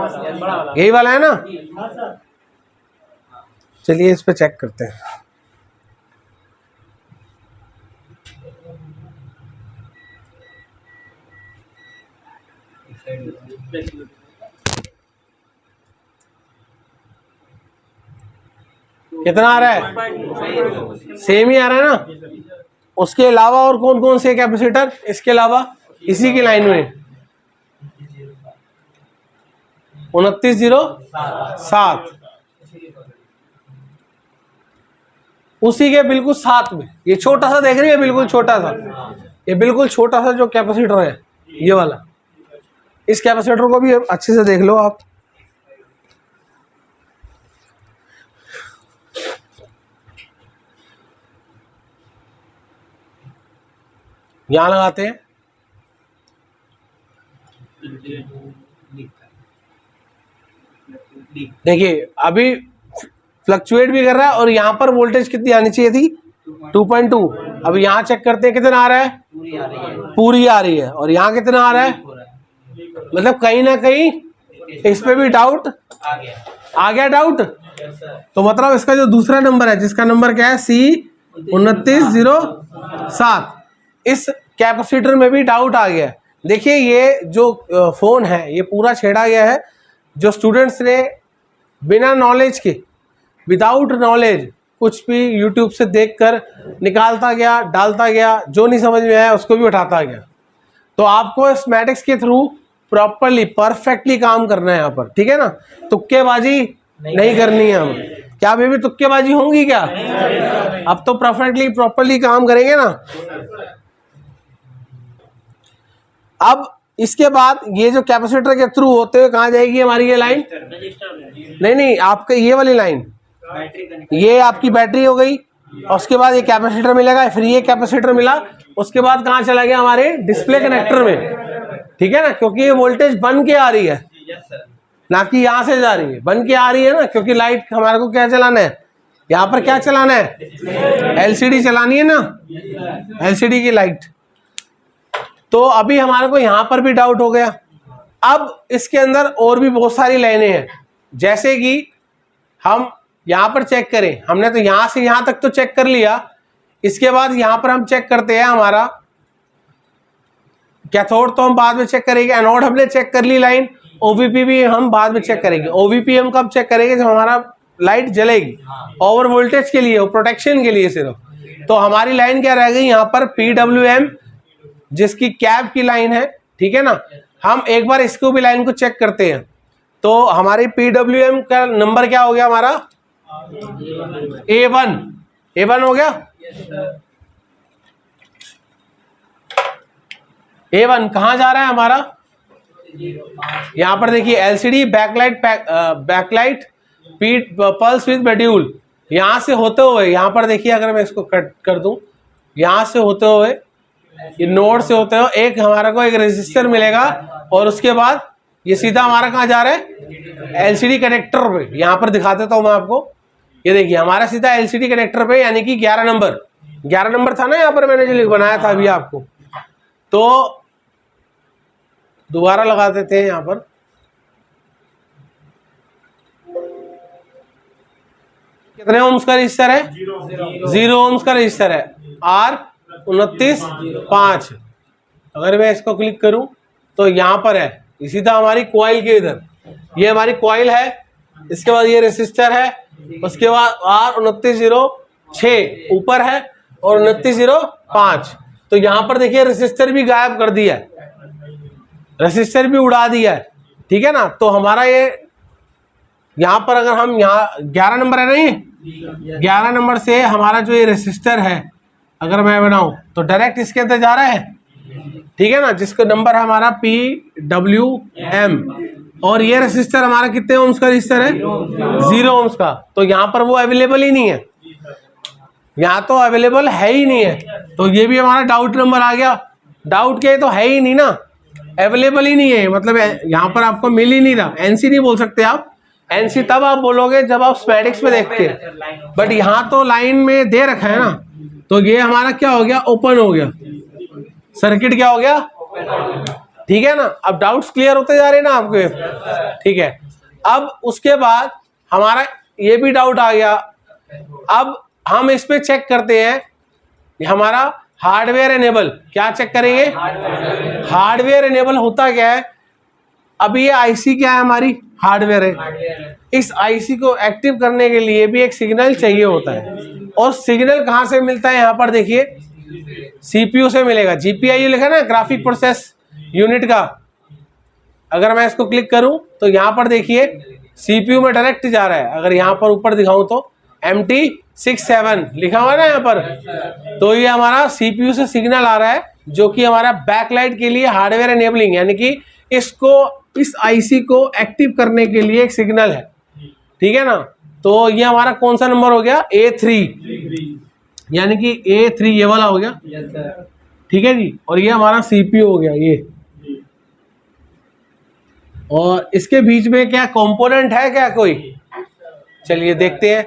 यही वाला है ना। चलिए इस पे चेक करते हैं। कितना आ रहा है? सेम ही आ रहा है ना। उसके अलावा और कौन कौन से कैपेसिटर इसके अलावा इसी की लाइन में? 2907, उसी के बिल्कुल साथ में ये छोटा सा देख रही है, बिल्कुल छोटा सा, ये बिल्कुल छोटा सा जो कैपेसिटर है ये वाला, इस कैपेसिटर को भी अच्छे से देख लो आप। यहां लगाते हैं, देखिए अभी फ्लक्चुएट भी कर रहा है और यहाँ पर वोल्टेज कितनी आनी चाहिए थी? 2.2। अब यहाँ चेक करते हैं कितना आ रहा है? पूरी आ रही है। और यहाँ कितना आ रहा है? मतलब कहीं ना कहीं इस पे भी डाउट आ गया डाउट। तो मतलब इसका जो दूसरा नंबर है, जिसका नंबर क्या है C2907, इस कैपेसिटर में भी डाउट आ गया। देखिए ये जो फोन है ये पूरा छेड़ा गया है, जो स्टूडेंट्स ने बिना नॉलेज के, विदाउट नॉलेज, कुछ भी यूट्यूब से देखकर निकालता गया, डालता गया, जो नहीं समझ में आया उसको भी उठाता गया। तो आपको स्मैटिक्स के थ्रू प्रॉपरली परफेक्टली काम करना है यहाँ पर, ठीक है ना। तुक्केबाजी नहीं करनी है हम। क्या बेबी तुक्केबाजी होंगी क्या? अब तो परफेक्टली प्रॉपरली काम करेंगे ना। अब इसके बाद ये जो कैपेसिटर के थ्रू होते हुए कहाँ जाएगी हमारी ये लाइन? नहीं, आपका ये वाली लाइन, ये आपकी बैटरी हो गई, और उसके बाद ये कैपेसिटर मिलेगा, फिर ये कैपेसिटर मिला, उसके बाद कहाँ चला गया? हमारे डिस्प्ले कनेक्टर में, ठीक है ना। क्योंकि ये वोल्टेज बन के आ रही है, ना कि यहाँ से जा रही है, बन के आ रही है ना। क्योंकि लाइट हमारे को क्या चलाना है? यहाँ पर क्या चलाना है? एलसीडी चलानी है ना, एलसीडी की लाइट। तो अभी हमारे को यहाँ पर भी डाउट हो गया। अब इसके अंदर और भी बहुत सारी लाइनें हैं, जैसे कि हम यहाँ पर चेक करें, हमने तो यहाँ से यहाँ तक तो चेक कर लिया। इसके बाद यहाँ पर हम चेक करते हैं हमारा कैथोड, तो हम बाद में चेक करेंगे। एनोड हमने चेक कर ली लाइन, ओवीपी भी हम बाद में चेक करेंगे। ओवीपी हम कब चेक करेंगे? जब हमारा लाइट जलेगी, ओवर वोल्टेज के लिए, प्रोटेक्शन के लिए सिर्फ। तो हमारी लाइन क्या रह गई यहाँ पर? PWM, जिसकी कैब की लाइन है, ठीक है ना। हम एक बार इसको भी लाइन को चेक करते हैं। तो हमारी PWM का नंबर क्या हो गया हमारा? A1 हो गया। A1 कहाँ जा रहा है हमारा? यहाँ पर देखिए LCD backlight pulse with module, यहाँ से होते हुए, यहाँ पर देखिए अगर मैं इसको कट कर दूं, यहाँ से होते हुए, ये नोड से होते हुए एक हमारा को एक रेजिस्टर मिलेगा, और उसके बाद ये सीधा हमारा कहाँ जा रहा है? LCD कनेक्टर पे। यहाँ पर दिखा देता हूँ मैं आपको, ये देखिए हमारा सीधा LCD कनेक्टर पे, यानी कि 11 नंबर था ना यहाँ पर, मैंने जो बनाया था अभी आपको। तो दोबारा लगा देते हैं यहाँ पर। कितने ओम्स का रजिस्टर है? 0 ओम्स का रजिस्टर है, R29.5। अगर मैं इसको क्लिक करूं तो यहाँ पर है, इसी तरह हमारी कॉइल के इधर, ये हमारी कॉइल है, इसके बाद ये रेसिस्टर है, उसके बाद R2906 ऊपर है और 2905। तो यहाँ पर देखिए रेसिस्टर भी गायब कर दिया है, रेसिस्टर भी उड़ा दिया है, ठीक है ना। तो हमारा ये यहाँ पर अगर हम यहाँ 11 नंबर है ना, ये 11 नंबर से हमारा जो ये रेसिस्टर है अगर मैं बनाऊं तो डायरेक्ट इसके अंदर जा रहा है, ठीक है ना, जिसका नंबर है हमारा PWM। और ये रेसिस्टर हमारा कितने ओम्स का रेसिस्टर है? 0 ओम्स का। तो यहाँ पर वो अवेलेबल ही नहीं है, यहाँ तो अवेलेबल है ही नहीं है। तो ये भी हमारा डाउट नंबर आ गया। डाउट के तो है ही नहीं ना, अवेलेबल ही नहीं है, मतलब यहाँ पर आपको मिल ही नहीं रहा। एनसी नहीं बोल सकते आप, एनसी तब आप बोलोगे जब आप स्पेडिक्स में देखते हैं, बट यहाँ तो लाइन में दे रखा है ना, तो ये हमारा क्या हो गया, ओपन हो गया, सर्किट क्या हो गया, ठीक है ना। अब डाउट्स क्लियर होते जा रहे हैं ना आपके, ठीक है। अब उसके बाद हमारा ये भी डाउट आ गया, अब हम इस पे चेक करते हैं हमारा हार्डवेयर एनेबल, क्या चेक करेंगे, हार्डवेयर एनेबल होता क्या है। अब ये आईसी क्या है, हमारी हार्डवेयर है। इस आईसी को एक्टिव करने के लिए भी एक सिग्नल चाहिए होता है, और सिग्नल कहाँ से मिलता है, यहाँ पर देखिए सीपीयू से मिलेगा। जीपीआई लिखा ना, ग्राफिक प्रोसेस यूनिट का, अगर मैं इसको क्लिक करूं तो यहाँ पर देखिए सीपीयू में डायरेक्ट जा रहा है। अगर यहाँ पर ऊपर दिखाऊं तो MT67 लिखा हुआ है ना यहाँ पर, तो ये हमारा सीपीयू से सिग्नल आ रहा है, जो कि हमारा बैकलाइट के लिए हार्डवेयर एनेबलिंग, यानी कि इसको, इस आईसी को एक्टिव करने के लिए एक सिग्नल है, ठीक है ना। तो ये हमारा कौन सा नंबर हो गया, A3, यानी कि A3 ये वाला हो गया, ठीक है जी। और ये हमारा सीपीयू हो गया ये, और इसके बीच में क्या कंपोनेंट है क्या कोई, चलिए देखते हैं।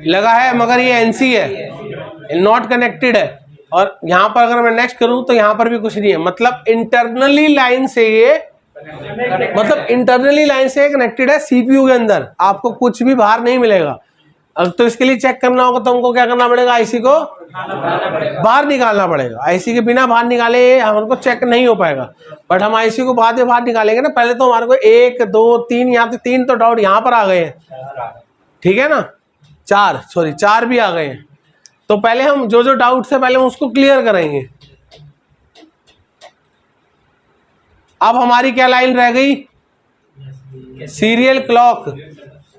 लगा है मगर ये एनसी है, नॉट कनेक्टेड है। और यहाँ पर अगर मैं नेक्स्ट करूँ तो यहाँ पर भी कुछ नहीं है, मतलब इंटरनली लाइन से ये, मतलब इंटरनली लाइन से कनेक्टेड है सीपीयू के अंदर, आपको कुछ भी बाहर नहीं मिलेगा। अब तो इसके लिए चेक करना होगा तो हमको क्या करना पड़ेगा, आईसी को बाहर निकालना पड़ेगा। आईसी के बिना बाहर निकाले हमको चेक नहीं हो पाएगा, बट हम आईसी को बाद में बाहर निकालेंगे ना। पहले तो हमारे को 1 2 3, यहाँ पे 3 तो डाउट यहाँ पर आ गए हैं, ठीक है ना, 4 भी आ गए हैं। तो पहले हम जो जो डाउट्स है पहले हम उसको क्लियर करेंगे। अब हमारी क्या लाइन रह गई, सीरियल क्लॉक,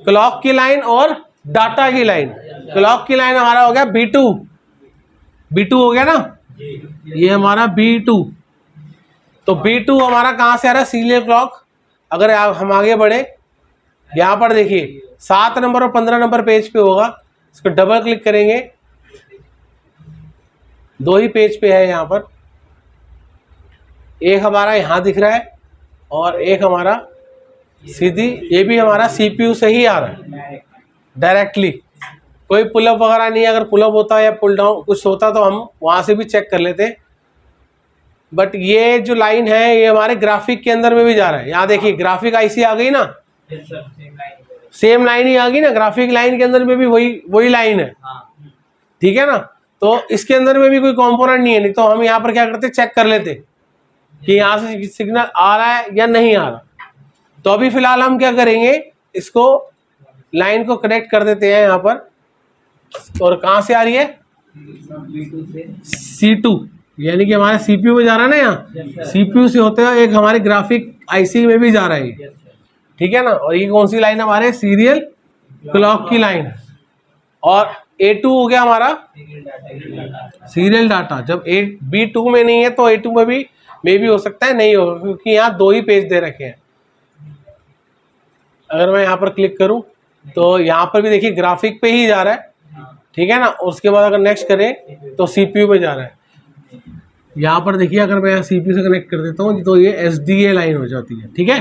क्लॉक की लाइन और डाटा की लाइन। क्लॉक की लाइन हमारा हो गया B2 हो गया ना, ये हमारा B2। तो B2 हमारा कहाँ से आ रहा है, सीरियल क्लॉक। अगर हम आगे बढ़े, यहाँ पर देखिए 7 नंबर और 15 नंबर पेज पे होगा, इसको डबल क्लिक करेंगे, 2 ही पेज पे है यहाँ पर, एक हमारा यहाँ दिख रहा है और एक हमारा सीधी, ये भी हमारा सीपीयू से ही आ रहा है डायरेक्टली, कोई पुलअप वगैरह नहीं है। अगर पुलअप होता या पुल डाउन कुछ होता तो हम वहाँ से भी चेक कर लेते, बट ये जो लाइन है ये हमारे ग्राफिक के अंदर में भी जा रहा है। यहाँ देखिए ग्राफिक आईसी आ गई ना, सेम लाइन ही आ गई ना, ग्राफिक लाइन के अंदर में भी वही लाइन है, ठीक है ना। तो इसके अंदर में भी कोई कंपोनेंट नहीं है, नहीं तो हम यहाँ पर क्या करते, चेक कर लेते कि यहाँ से सिग्नल आ रहा है या नहीं आ रहा। तो अभी फिलहाल हम क्या करेंगे, इसको लाइन को कनेक्ट कर देते हैं यहाँ पर, और कहाँ से आ रही है, C2, यानी कि हमारे सीपीयू में जा रहा है ना, यहाँ सीपीयू से होते हुए एक हमारे ग्राफिक आईसी में भी जा रहा है, ठीक है ना। और ये कौन सी लाइन है, हमारे सीरियल क्लॉक की लाइन है। और A2 हो गया हमारा सीरियल डाटा। जब B2 में नहीं है तो A2 में भी हो सकता है, नहीं होगा, क्योंकि यहाँ 2 ही पेज दे रखे हैं। अगर मैं यहाँ पर क्लिक करूँ तो यहाँ पर भी देखिए ग्राफिक पे ही जा रहा है, ठीक है ना। उसके बाद अगर नेक्स्ट करें तो सीपीयू पे जा रहा है। यहाँ पर देखिए अगर मैं सीपीयू से कनेक्ट कर देता हूँ तो ये SDA लाइन हो जाती है, ठीक है।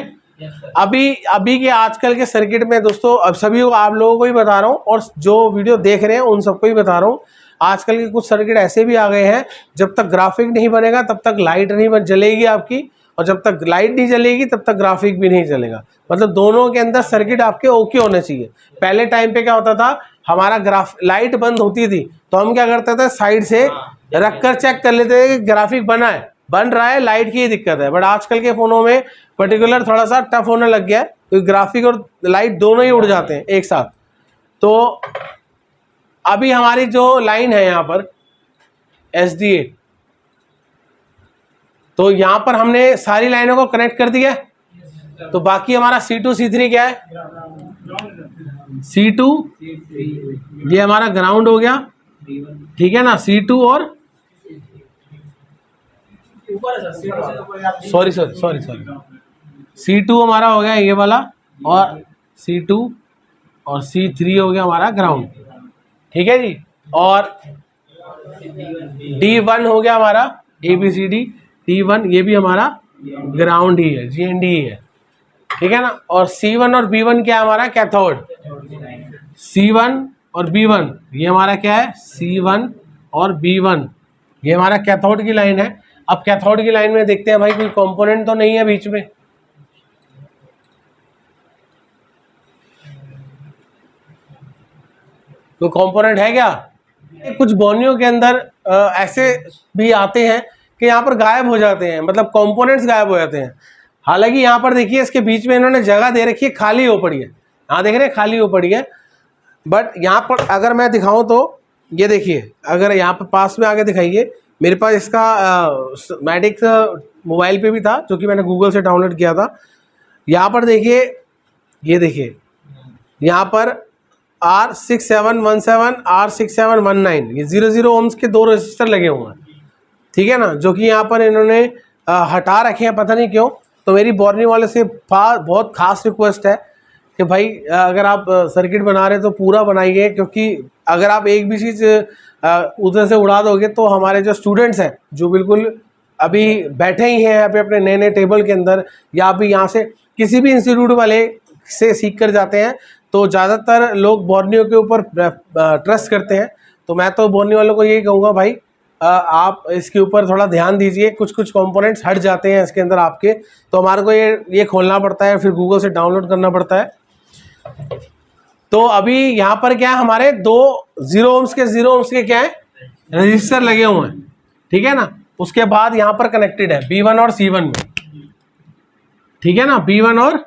अभी के आजकल के सर्किट में दोस्तों, अब सभी को, आप लोगों को ही बता रहा हूँ और जो वीडियो देख रहे हैं उन सबको ही बता रहा हूँ, आजकल के कुछ सर्किट ऐसे भी आ गए हैं, जब तक ग्राफिक नहीं बनेगा तब तक लाइट नहीं जलेगी आपकी, और जब तक लाइट नहीं जलेगी तब तक ग्राफिक भी नहीं चलेगा। मतलब दोनों के अंदर सर्किट आपके ओके होने चाहिए। पहले टाइम पे क्या होता था, हमारा लाइट बंद होती थी तो हम क्या करते थे, साइड से रखकर चेक कर लेते थे कि ग्राफिक बन रहा है, लाइट की ही दिक्कत है। बट आजकल के फ़ोनों में पर्टिकुलर थोड़ा सा टफ होने लग गया है, क्योंकि ग्राफिक और लाइट दोनों ही उड़ जाते हैं एक साथ। तो अभी हमारी जो लाइन है यहाँ पर SDA, तो यहाँ पर हमने सारी लाइनों को कनेक्ट कर दिया। तो बाकी हमारा C2 C3 क्या है, C2 ये हमारा ग्राउंड हो गया, ठीक है ना। C2 और सॉरी C2 हमारा हो गया ये वाला, और C2 और C3 हो गया हमारा ग्राउंड, ठीक है जी। और D1 हो गया हमारा ABCD, D1 ये भी हमारा ग्राउंड ही है, GND ही है, ठीक है ना। और C1 और B1 क्या है हमारा, कैथोड। C1 और B1 ये हमारा क्या है, C1 और B1 ये हमारा कैथोड की लाइन है। अब कैथोड की लाइन में देखते हैं भाई कोई कंपोनेंट तो नहीं है बीच में, कोई कंपोनेंट है क्या। कुछ बोर्नियो के अंदर ऐसे भी आते हैं कि यहाँ पर गायब हो जाते हैं, मतलब कंपोनेंट्स गायब हो जाते हैं। हालांकि यहाँ पर देखिए इसके बीच में इन्होंने जगह दे रखी है, खाली हो पड़ी है, यहाँ देख रहे हैं खाली हो पड़ी है। बट यहाँ पर अगर मैं दिखाऊं तो ये देखिए, अगर यहाँ पर पास में आगे दिखाइए, मेरे पास इसका मैडिक्स मोबाइल पे भी था जो कि मैंने गूगल से डाउनलोड किया था। यहाँ पर देखिए, ये देखिए यहाँ पर R6717 R6719 ये 00 ओम्स के 2 रजिस्टर लगे हुए हैं, ठीक है ना, जो कि यहाँ पर इन्होंने हटा रखे हैं, पता नहीं क्यों। तो मेरी बोर्नियो वाले से बहुत खास रिक्वेस्ट है कि भाई अगर आप सर्किट बना रहे तो पूरा बनाइए, क्योंकि अगर आप एक भी चीज़ उधर से उड़ा दोगे तो हमारे जो स्टूडेंट्स हैं जो बिल्कुल अभी बैठे ही हैं यहाँ पे अपने नए नए टेबल के अंदर, या अभी यहाँ से किसी भी इंस्टीट्यूट वाले से सीख कर जाते हैं, तो ज़्यादातर लोग बोर्नियो के ऊपर ट्रस्ट करते हैं। तो मैं तो बोर्नियो वालों को यही कहूँगा भाई आप इसके ऊपर थोड़ा ध्यान दीजिए, कुछ कुछ कंपोनेंट्स हट जाते हैं इसके अंदर आपके, तो हमारे को ये खोलना पड़ता है, फिर गूगल से डाउनलोड करना पड़ता है। तो अभी यहाँ पर क्या है, हमारे 2 0 ओम्स के क्या है, रजिस्टर लगे हुए हैं, ठीक है ना। उसके बाद यहाँ पर कनेक्टेड है B1 और C1 में, ठीक है ना, B1 और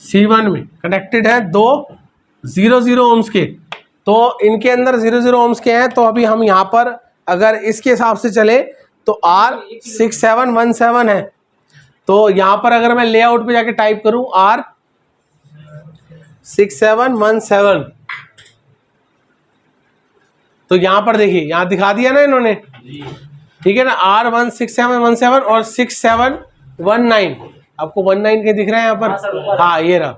C1 में कनेक्टेड है 2 0 ओम्स के। तो इनके अंदर 0 ओम्स के हैं। तो अभी हम यहाँ पर अगर इसके हिसाब से चले तो R6717 है। तो यहाँ पर अगर मैं लेआउट पे जाके टाइप करूं R6717, तो यहाँ पर देखिए यहाँ दिखा दिया ना इन्होंने, ठीक है ना, R16717 और 6719, आपको 19 के दिख रहे हैं यहाँ पर, हाँ ये रहा,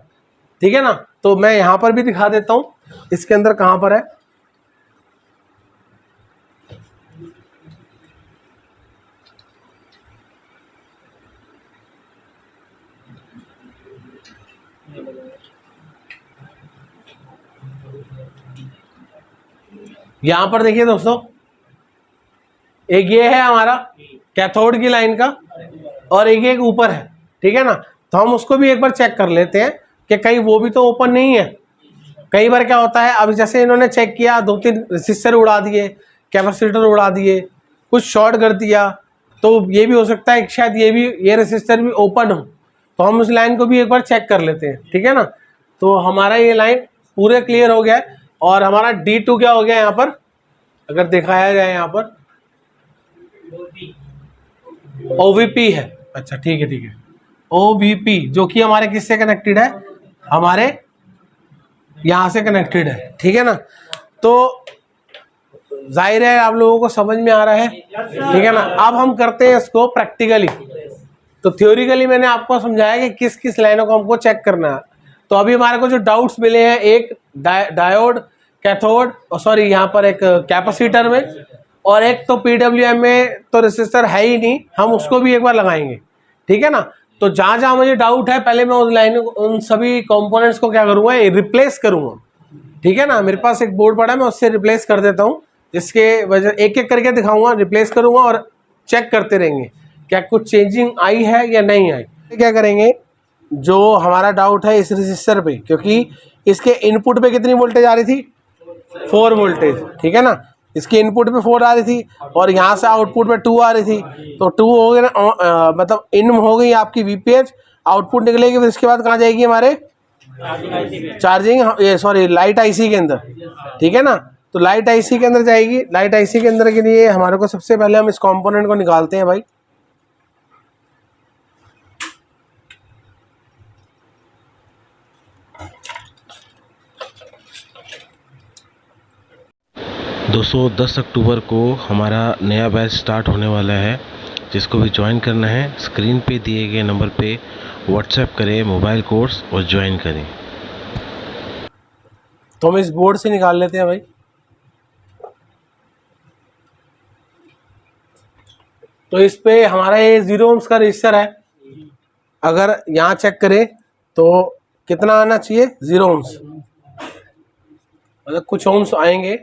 ठीक है ना। तो मैं यहाँ पर भी दिखा देता हूँ इसके अंदर कहाँ पर है। यहाँ पर देखिए दोस्तों, एक ये है हमारा कैथोड की लाइन का और एक ऊपर है, ठीक है ना। तो हम उसको भी एक बार चेक कर लेते हैं कि कहीं वो भी तो ओपन नहीं है। कई बार क्या होता है, अब जैसे इन्होंने चेक किया 2-3 रेसिस्टर उड़ा दिए, कैपेसिटर उड़ा दिए, कुछ शॉर्ट कर दिया, तो ये भी हो सकता है कि शायद ये रेसिस्टर भी ओपन हो। तो हम उस लाइन को भी एक बार चेक कर लेते हैं, ठीक है ना। तो हमारा ये लाइन पूरे क्लियर हो गया है। और हमारा D2 क्या हो गया यहाँ पर, अगर दिखाया जाए यहाँ पर OVP है, अच्छा ठीक है OVP, जो कि हमारे किससे कनेक्टेड है, हमारे यहाँ से कनेक्टेड है, ठीक है ना। तो जाहिर है आप लोगों को समझ में आ रहा है, ठीक है ना। अब हम करते हैं इसको प्रैक्टिकली। तो थ्योरिकली मैंने आपको समझाया कि किस किस लाइनों को हमको चेक करना है। तो अभी हमारे को जो डाउट्स मिले हैं, एक डायोड कैथोड, सॉरी यहाँ पर एक कैपेसिटर में, और एक तो PWM में तो रेसिस्टर है ही नहीं, हम उसको भी एक बार लगाएंगे, ठीक है ना। तो जहाँ जहाँ मुझे डाउट है पहले मैं उस लाइन उन सभी कंपोनेंट्स को क्या करूँगा, रिप्लेस करूँगा, ठीक है ना। मेरे पास एक बोर्ड पड़ा है, मैं उससे रिप्लेस कर देता हूँ, जिसके वजह एक एक करके दिखाऊंगा, रिप्लेस करूँगा और चेक करते रहेंगे क्या कुछ चेंजिंग आई है या नहीं आई। क्या करेंगे, जो हमारा डाउट है इस रजिस्टर पे, क्योंकि इसके इनपुट पे कितनी वोल्टेज आ रही थी, 4 वोल्टेज, ठीक है ना। इसके इनपुट पे 4 आ रही थी और यहाँ से आउटपुट पे 2 आ रही थी। तो 2 हो गई ना, मतलब इन हो गई आपकी VPH, आउटपुट निकलेगी, फिर इसके बाद कहाँ जाएगी, हमारे चार्जिंग, ये सॉरी लाइट IC के अंदर, ठीक है ना। तो लाइट IC के अंदर जाएगी। लाइट IC के अंदर के लिए हमारे को सबसे पहले हम इस कंपोनेंट को निकालते हैं भाई। दोस्तों 10 अक्टूबर को हमारा नया बैच स्टार्ट होने वाला है, जिसको भी ज्वाइन करना है स्क्रीन पे दिए गए नंबर पे व्हाट्सएप करें मोबाइल कोर्स और ज्वाइन करें। तो हम इस बोर्ड से निकाल लेते हैं भाई। तो इस पे हमारा ये 0 ohms का रजिस्टर है। अगर यहाँ चेक करें तो कितना आना चाहिए, 0 ohms, मतलब कुछ ohms आएंगे।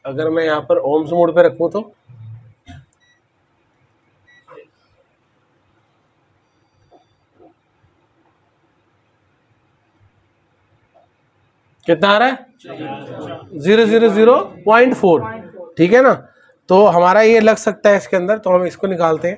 अगर मैं यहाँ पर ohms मोड पे रखूँ तो कितना आ रहा है, 000.4, ठीक है ना। तो हमारा ये लग सकता है इसके अंदर, तो हम इसको निकालते हैं।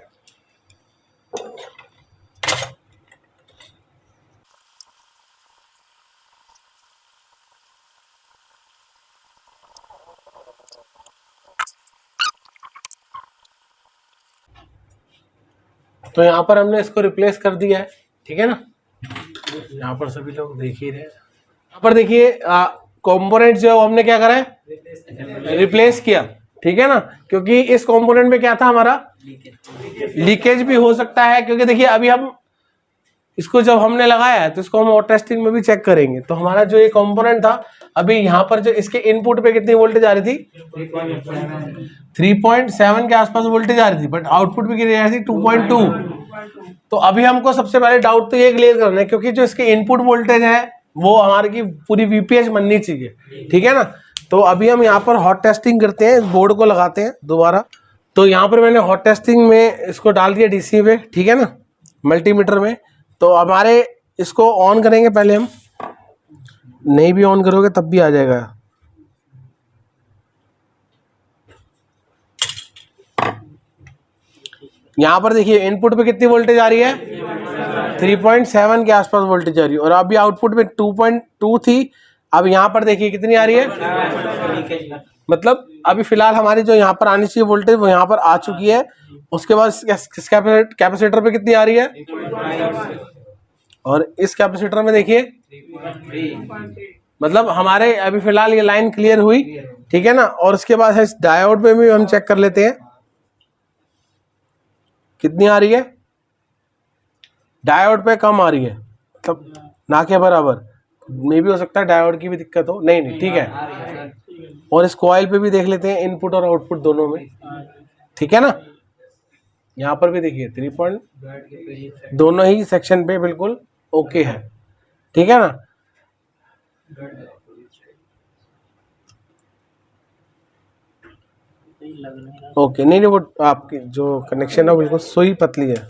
तो यहाँ पर हमने इसको रिप्लेस कर दिया है, ठीक है ना। यहाँ पर सभी लोग देख ही रहे हैं। यहाँ पर देखिए कंपोनेंट जो हमने क्या करा है, रिप्लेस किया, ठीक है ना। क्योंकि इस कंपोनेंट में क्या था हमारा, लीकेज भी हो सकता है। क्योंकि देखिए अभी हम इसको जब हमने लगाया है तो इसको हम और टेस्टिंग में भी चेक करेंगे। तो हमारा जो ये कंपोनेंट था, अभी यहाँ पर जो इसके इनपुट पे कितनी वोल्टेज आ रही थी, 3.7 के आसपास वोल्टेज आ रही थी, बट आउटपुट भी कितनी आ रही थी, 2.2। तो अभी हमको सबसे पहले डाउट तो ये क्लियर करना है, क्योंकि जो इसके इनपुट वोल्टेज है वो हमारी की पूरी वीपीएच बननी चाहिए, ठीक है ना। तो अभी हम यहाँ पर हॉट टेस्टिंग करते हैं, इस बोर्ड को लगाते हैं दोबारा। तो यहाँ पर मैंने हॉट टेस्टिंग में इसको डाल दिया डीसी पे, ठीक है ना, मल्टीमीटर में। तो हमारे इसको ऑन करेंगे पहले हम, नहीं भी ऑन करोगे तब भी आ जाएगा। यहाँ पर देखिए इनपुट पे कितनी वोल्टेज आ रही है, 3.7 के आसपास वोल्टेज आ रही है, और अभी आउटपुट में 2.2 थी। अब यहाँ पर देखिए कितनी आ रही है, मतलब अभी फिलहाल हमारी जो यहाँ पर आनी चाहिए वोल्टेज वो यहाँ पर आ चुकी है। उसके बाद कैपेसिटर पे कितनी आ रही है, और इस कैपेसिटर में देखिए, मतलब हमारे अभी फिलहाल ये लाइन क्लियर हुई, ठीक है ना। और उसके बाद इस डायोड पे भी हम चेक कर लेते हैं कितनी आ रही है। डायोड पे कम आ रही है, मतलब ना के बराबर, मे भी हो सकता है डायोड की भी दिक्कत हो, नहीं ठीक है। और इस कॉइल पे भी देख लेते हैं, इनपुट और आउटपुट दोनों में, ठीक है ना। यहाँ पर भी देखिए 3 दोनों ही सेक्शन पे बिल्कुल ओके है, ठीक है ना। ओके, नहीं वो आपकी जो कनेक्शन है बिल्कुल सुई पतली है।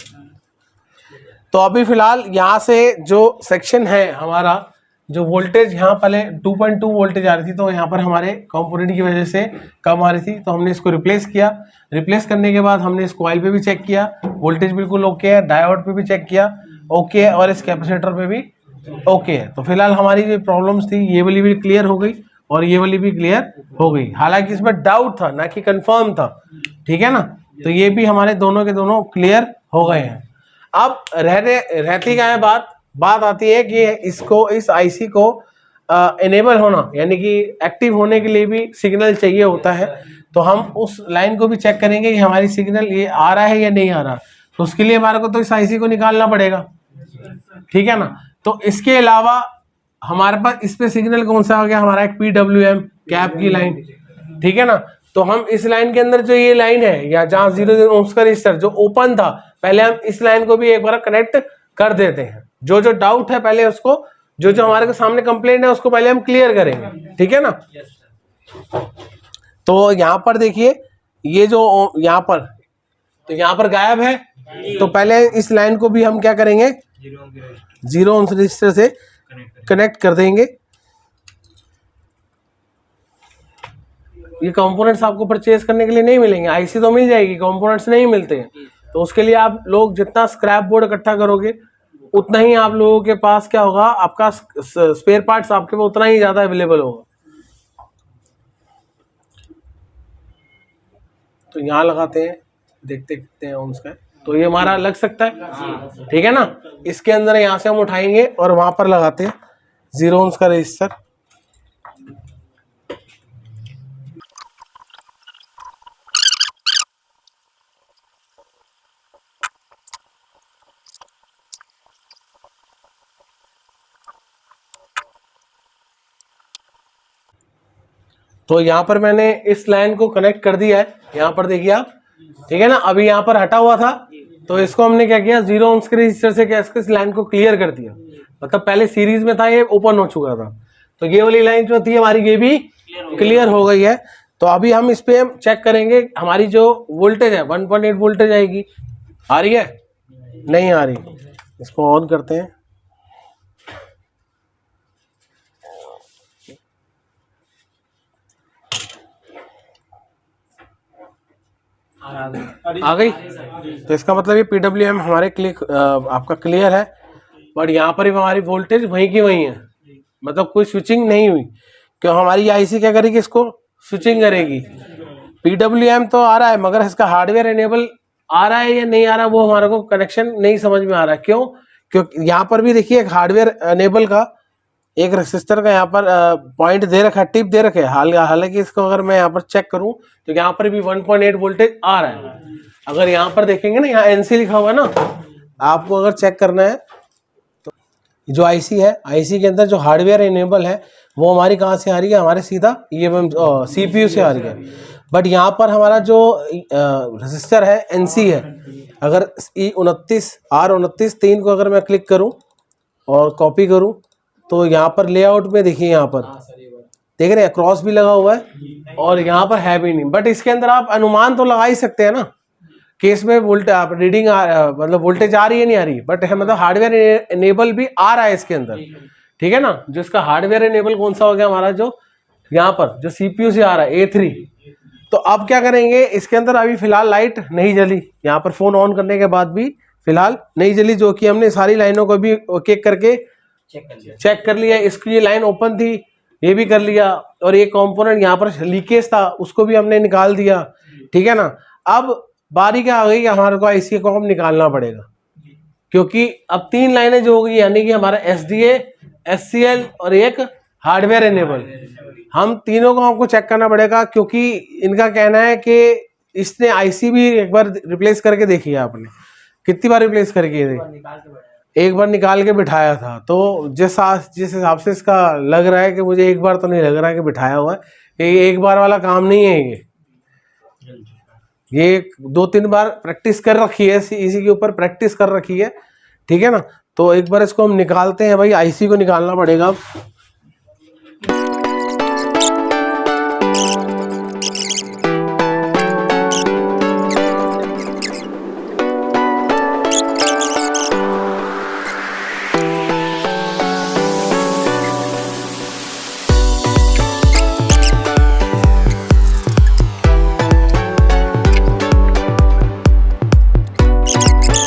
तो अभी फिलहाल यहाँ से जो सेक्शन है हमारा, जो वोल्टेज यहाँ पहले 2.2 वोल्टेज आ रही थी, तो यहाँ पर हमारे कंपोनेंट की वजह से कम आ रही थी, तो हमने इसको रिप्लेस किया। रिप्लेस करने के बाद हमने इस कॉइल पे भी चेक किया, वोल्टेज बिल्कुल ओके है, डायोड पे भी चेक किया ओके है, और इस कैपेसिटर पे भी ओके है। तो फिलहाल हमारी जो प्रॉब्लम्स थी ये वाली भी क्लियर हो गई और ये वाली भी क्लियर हो गई। हालांकि इसमें डाउट था, ना कि कंफर्म था, ठीक है ना। तो ये भी हमारे दोनों के दोनों क्लियर हो गए हैं। अब रहती क्या है बात आती है कि इसको, इस आईसी को इनेबल होना, यानी कि एक्टिव होने के लिए भी सिग्नल चाहिए होता है। तो हम उस लाइन को भी चेक करेंगे कि हमारी सिग्नल ये आ रहा है या नहीं आ रहा। तो उसके लिए हमारे को तो इस आईसी को निकालना पड़ेगा, ठीक है ना। तो इसके अलावा हमारे पास इस पे सिग्नल कौन सा आ गया, हमारा एक PWM कैप की लाइन, ठीक है ना। तो हम इस लाइन के अंदर जो ये लाइन है, या जहाँ 0 ohms का रजिस्टर जो ओपन था, पहले हम इस लाइन को भी एक बार कनेक्ट कर देते हैं। जो डाउट है पहले उसको, जो हमारे सामने कंप्लेंट है उसको पहले हम क्लियर करेंगे, ठीक है ना। तो यहाँ पर देखिए ये जो यहाँ पर, तो यहाँ पर गायब है, तो पहले इस लाइन को भी हम क्या करेंगे, 0 ohms रजिस्टर से कनेक्ट कर देंगे। ये कंपोनेंट्स आपको परचेज करने के लिए नहीं मिलेंगे, आईसी तो मिल जाएगी, कंपोनेंट्स नहीं मिलते हैं। तो उसके लिए आप लोग जितना स्क्रैप बोर्ड इकट्ठा करोगे उतना ही आप लोगों के पास क्या होगा, आपका स्पेयर पार्ट्स आपके पास उतना ही ज्यादा अवेलेबल होगा। तो यहाँ लगाते हैं, देखते हैं ohms का, तो ये हमारा लग सकता है, ठीक है ना। इसके अंदर यहाँ से हम उठाएंगे और वहां पर लगाते हैं 0 ohms का रजिस्टर। तो यहाँ पर मैंने इस लाइन को कनेक्ट कर दिया है। यहाँ पर देखिए आप ठीक है ना। अभी यहाँ पर हटा हुआ था तो इसको हमने क्या किया, 0 ohms के रजिस्टर से क्या इस लाइन को क्लियर कर दिया। मतलब पहले सीरीज में था, ये ओपन हो चुका था, तो ये वाली लाइन जो थी हमारी ये भी क्लियर हो गई है। तो अभी हम इस पे हम चेक करेंगे हमारी जो वोल्टेज है 1.8 वोल्टेज आएगी। आ रही है? नहीं आ रही। इसको ऑन करते हैं। आ गई। तो इसका मतलब ये PWM हमारे आपका क्लियर है, बट यहाँ पर भी हमारी वोल्टेज वहीं की वहीं है, मतलब कोई स्विचिंग नहीं हुई। क्यों? हमारी आईसी क्या करेगी, इसको स्विचिंग करेगी। PWM तो आ रहा है मगर इसका हार्डवेयर एनेबल आ रहा है या नहीं आ रहा वो हमारे को कनेक्शन नहीं समझ में आ रहा है। क्यों? क्योंकि यहाँ पर भी देखिए एक हार्डवेयर एनेबल का एक रेसिस्टर का यहाँ पर पॉइंट दे रखा है, टिप दे रखे है। हालांकि इसको अगर मैं यहाँ पर चेक करूँ तो यहाँ पर भी 1.8 वोल्टेज आ रहा है। अगर यहाँ पर देखेंगे ना, यहाँ NC लिखा हुआ है ना, आपको अगर चेक करना है तो जो आईसी है, आईसी के अंदर जो हार्डवेयर इनेबल है वो हमारी कहाँ से आ रही है, हमारे सीधा CPU से आ रही है। बट यहाँ पर हमारा जो रजिस्टर है NC है। अगर E29 R29 3 को अगर मैं क्लिक करूँ और कॉपी करूँ तो यहाँ पर लेआउट में देखिए, यहाँ पर देख रहे हैं क्रॉस भी लगा हुआ है और यहाँ पर है भी नहीं। बट इसके अंदर आप अनुमान तो लगा ही सकते हैं ना कि इसमें वोल्टेज आप रीडिंग मतलब वोल्टेज आ रही है नहीं आ रही, बट है मतलब हार्डवेयर एनेबल भी आ रहा है इसके अंदर। ठीक है ना। जो इसका हार्डवेयर एनेबल कौन सा हो गया हमारा, जो यहाँ पर जो CPU से आ रहा है A3। तो अब क्या करेंगे, इसके अंदर अभी फिलहाल लाइट नहीं जली, यहाँ पर फोन ऑन करने के बाद भी फिलहाल नहीं जली, जो कि हमने सारी लाइनों को भी एक एक करके चेक कर लिया। इसकी ये लाइन ओपन थी, ये भी कर लिया, और एक कंपोनेंट यहाँ पर लीकेज था उसको भी हमने निकाल दिया। ठीक है ना। अब बारी क्या आ गई कि हमारे को आईसी को हम निकालना पड़ेगा, क्योंकि अब 3 लाइनें जो होगी, यानी कि हमारा SDA, SCL और एक हार्डवेयर एनेबल, हम तीनों को हमको चेक करना पड़ेगा। क्योंकि इनका कहना है कि इसने आईसी भी एक बार रिप्लेस करके देखी है। आपने कितनी बार रिप्लेस करके एक बार निकाल के बिठाया था। तो जिस हिसाब से इसका लग रहा है कि मुझे एक बार तो नहीं लग रहा है कि बिठाया हुआ है, ये एक बार वाला काम नहीं है। ये 2-3 बार प्रैक्टिस कर रखी है, इसी के ऊपर प्रैक्टिस कर रखी है। ठीक है ना। तो एक बार इसको हम निकालते हैं भाई, आईसी को निकालना पड़ेगा।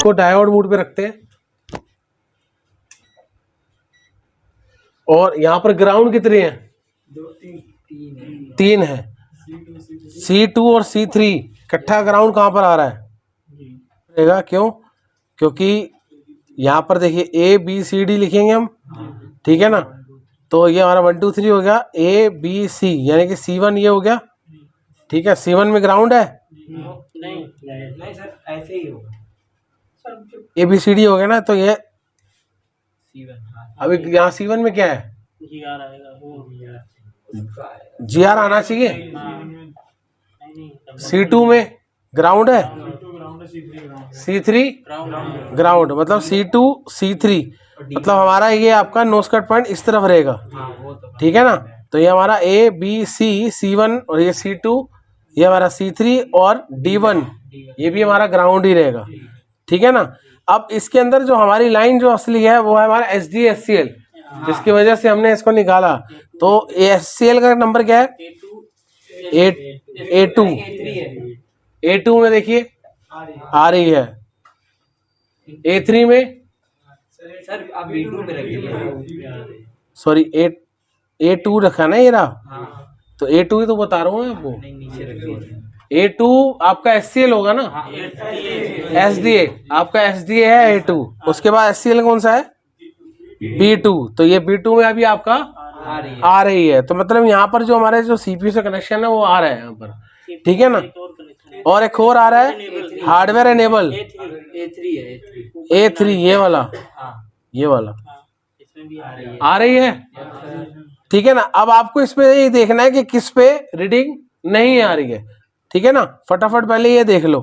को डायोड मोड पे रखते हैं और यहाँ पर ग्राउंड कितने हैं, 3 है। C2 और C3 इकट्ठा ग्राउंड कहाँ पर आ रहा है, क्यों? क्योंकि यहाँ पर देखिए ABCD लिखेंगे हम। ठीक है ना। तो ये हमारा 1 2 3 हो गया, ABC यानी कि C1 ये हो गया। ठीक है। C1 में ग्राउंड है, नहीं सर, ऐसे ही होगा। ABCD हो गया ना। तो ये अभी यहाँ C1 में क्या है, GR आना चाहिए। C2 में ग्राउंड है, C3 ग्राउंड, मतलब C2 C3 मतलब हमारा ये आपका नोज कट पॉइंट इस तरफ रहेगा। ठीक है ना। तो ये हमारा ABC C1 और ये C2, ये हमारा C3 और D1 ये भी हमारा ग्राउंड ही रहेगा। ठीक है ना। अब इसके अंदर जो हमारी लाइन जो असली है वो है हमारा SDA SCL, जिसकी वजह से हमने इसको निकाला। तो SCL का नंबर क्या है, A2 में देखिए आ रही है। A3 में सर आप B2 पे रखिए, सॉरी A2 रखा ना ये रहा। तो A2 ही तो बता रहा हूँ आपको। नीचे रखिए। A2 आपका SCL होगा ना, SDA आपका SDA है A2, उसके बाद SCL कौन सा है, B2। तो ये B2 में अभी आपका आ रही है। तो मतलब यहाँ पर जो हमारे जो CPU से कनेक्शन है वो आ रहा है यहाँ पर। ठीक है ना। और एक और आ रहा है हार्डवेयर एनेबल A3 ये वाला आ रही है। ठीक है ना। अब आपको इसमें ये देखना है कि किस पे रीडिंग नहीं आ रही है। ठीक है ना। फटाफट पहले ये देख लो।